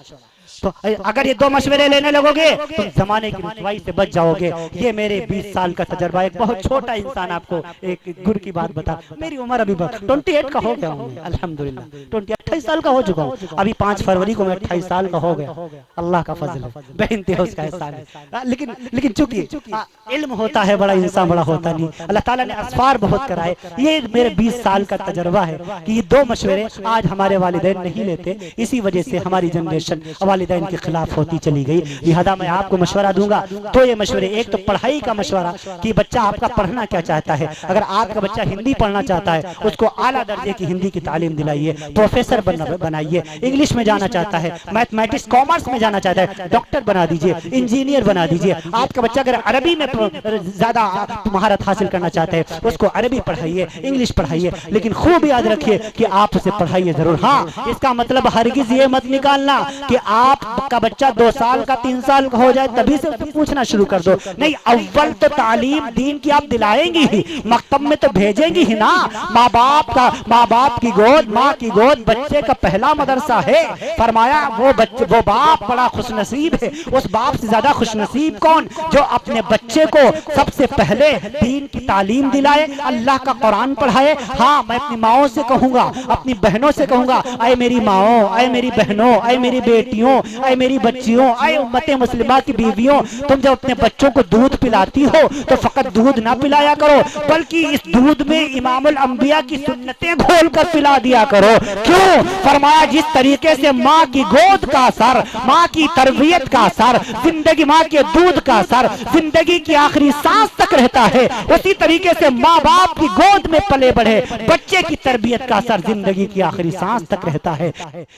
तो अगर ये 2 मशवरे लेने लगोगे तो जमाने की रुसवाई से बच जाओगे। ये मेरे 20 साल का तजर्बा, एक बहुत छोटा इंसान आपको एक गुर की बात बता। मेरी उम्र अभी 28 का हो गया हूँ, अल्हम्दुलिल्लाह 28 साल का हो चुका हूँ। अभी 5 फरवरी को मैं 28 साल का हो गया। अल्लाह का फजल है, बेइंतहा उसका एहसान है। लेकिन चूंकि इल्म होता है बड़ा, इंसान बड़ा होता नहीं। अल्लाह ताला ने असफार बहुत कराए। ये मेरे 20 साल का तजर्बा है कि ये 2 मशवरे आज हमारे वालिदैन नहीं लेते। इसी वजह से हमारी जनरेशन वालिदैन के खिलाफ होती चली गई। लिहाजा मैं आपको मशवरा दूंगा, 2 ये मशवरे। एक तो पढ़ाई का मशवरा कि बच्चा आपका पढ़ना क्या चाहता है। अगर आपका बच्चा हिंदी पढ़ना चाहता है, उसको आला दर्जे की हिंदी की तालीम दिलाइए, प्रोफेसर बनाइए। इंग्लिश में जाना चाहता है, मैथमेटिक्स कॉमर्स में जाना चाहता है, डॉक्टर बना दीजिए, इंजीनियर बना दीजिए। आपका बच्चा अगर अरबी में ज्यादा महारत हासिल करना चाहते हैं, उसको अरबी पढ़ाइए, इंग्लिश पढ़ाइए, लेकिन खूब याद रखिए कि आप उसे पढ़ाइए जरूर। हाँ, इसका मतलब हरगिज ये मत निकालना कि आपका बच्चा 2 साल का 3 साल का हो जाए तभी से पूछना शुरू कर दो। नहीं, अव्वल तो तालीम दीन की आप दिलाएंगी ही, मकतब में तो भेजेंगी ही ना। माँ बाप की गोद, माँ की गोद बच्चे का पहला मदरसा है। फरमाया वो बाप बड़ा खुशनसीब है। उस बाप से ज्यादा खुशनसीब कौन, जो अपने बच्चे को सबसे पहले दीन की तालीम दिलाए, अल्लाह का कुरान पढ़ाए। हाँ, मैं अपनी माओ से कहूंगा, अपनी बहनों से कहूंगा, अय मेरी माओ, अय मेरी बहनों, अय मेरी बेटियों, अय मेरी बच्चियों, अय उम्मत मुस्लिमा की बीवियों, तुम जब अपने बच्चों को दूध पिलाती हो तो फकत दूध ना पिलाया करो, बल्कि इस दूध में इमामुल अंबिया की सुन्नतें घोल कर पिला दिया करो। क्यों? फरमाया जिस तरीके से माँ की गोद का असर, माँ की तरबियत का असर, जिंदगी, माँ के दूध का असर जिंदगी की आखिरी सांस तक रहता है, उसी तरीके से माँ बाप की गोद में पले बढ़े बच्चे की तरबियत का असर जिंदगी की आखिरी सांस तक रहता है।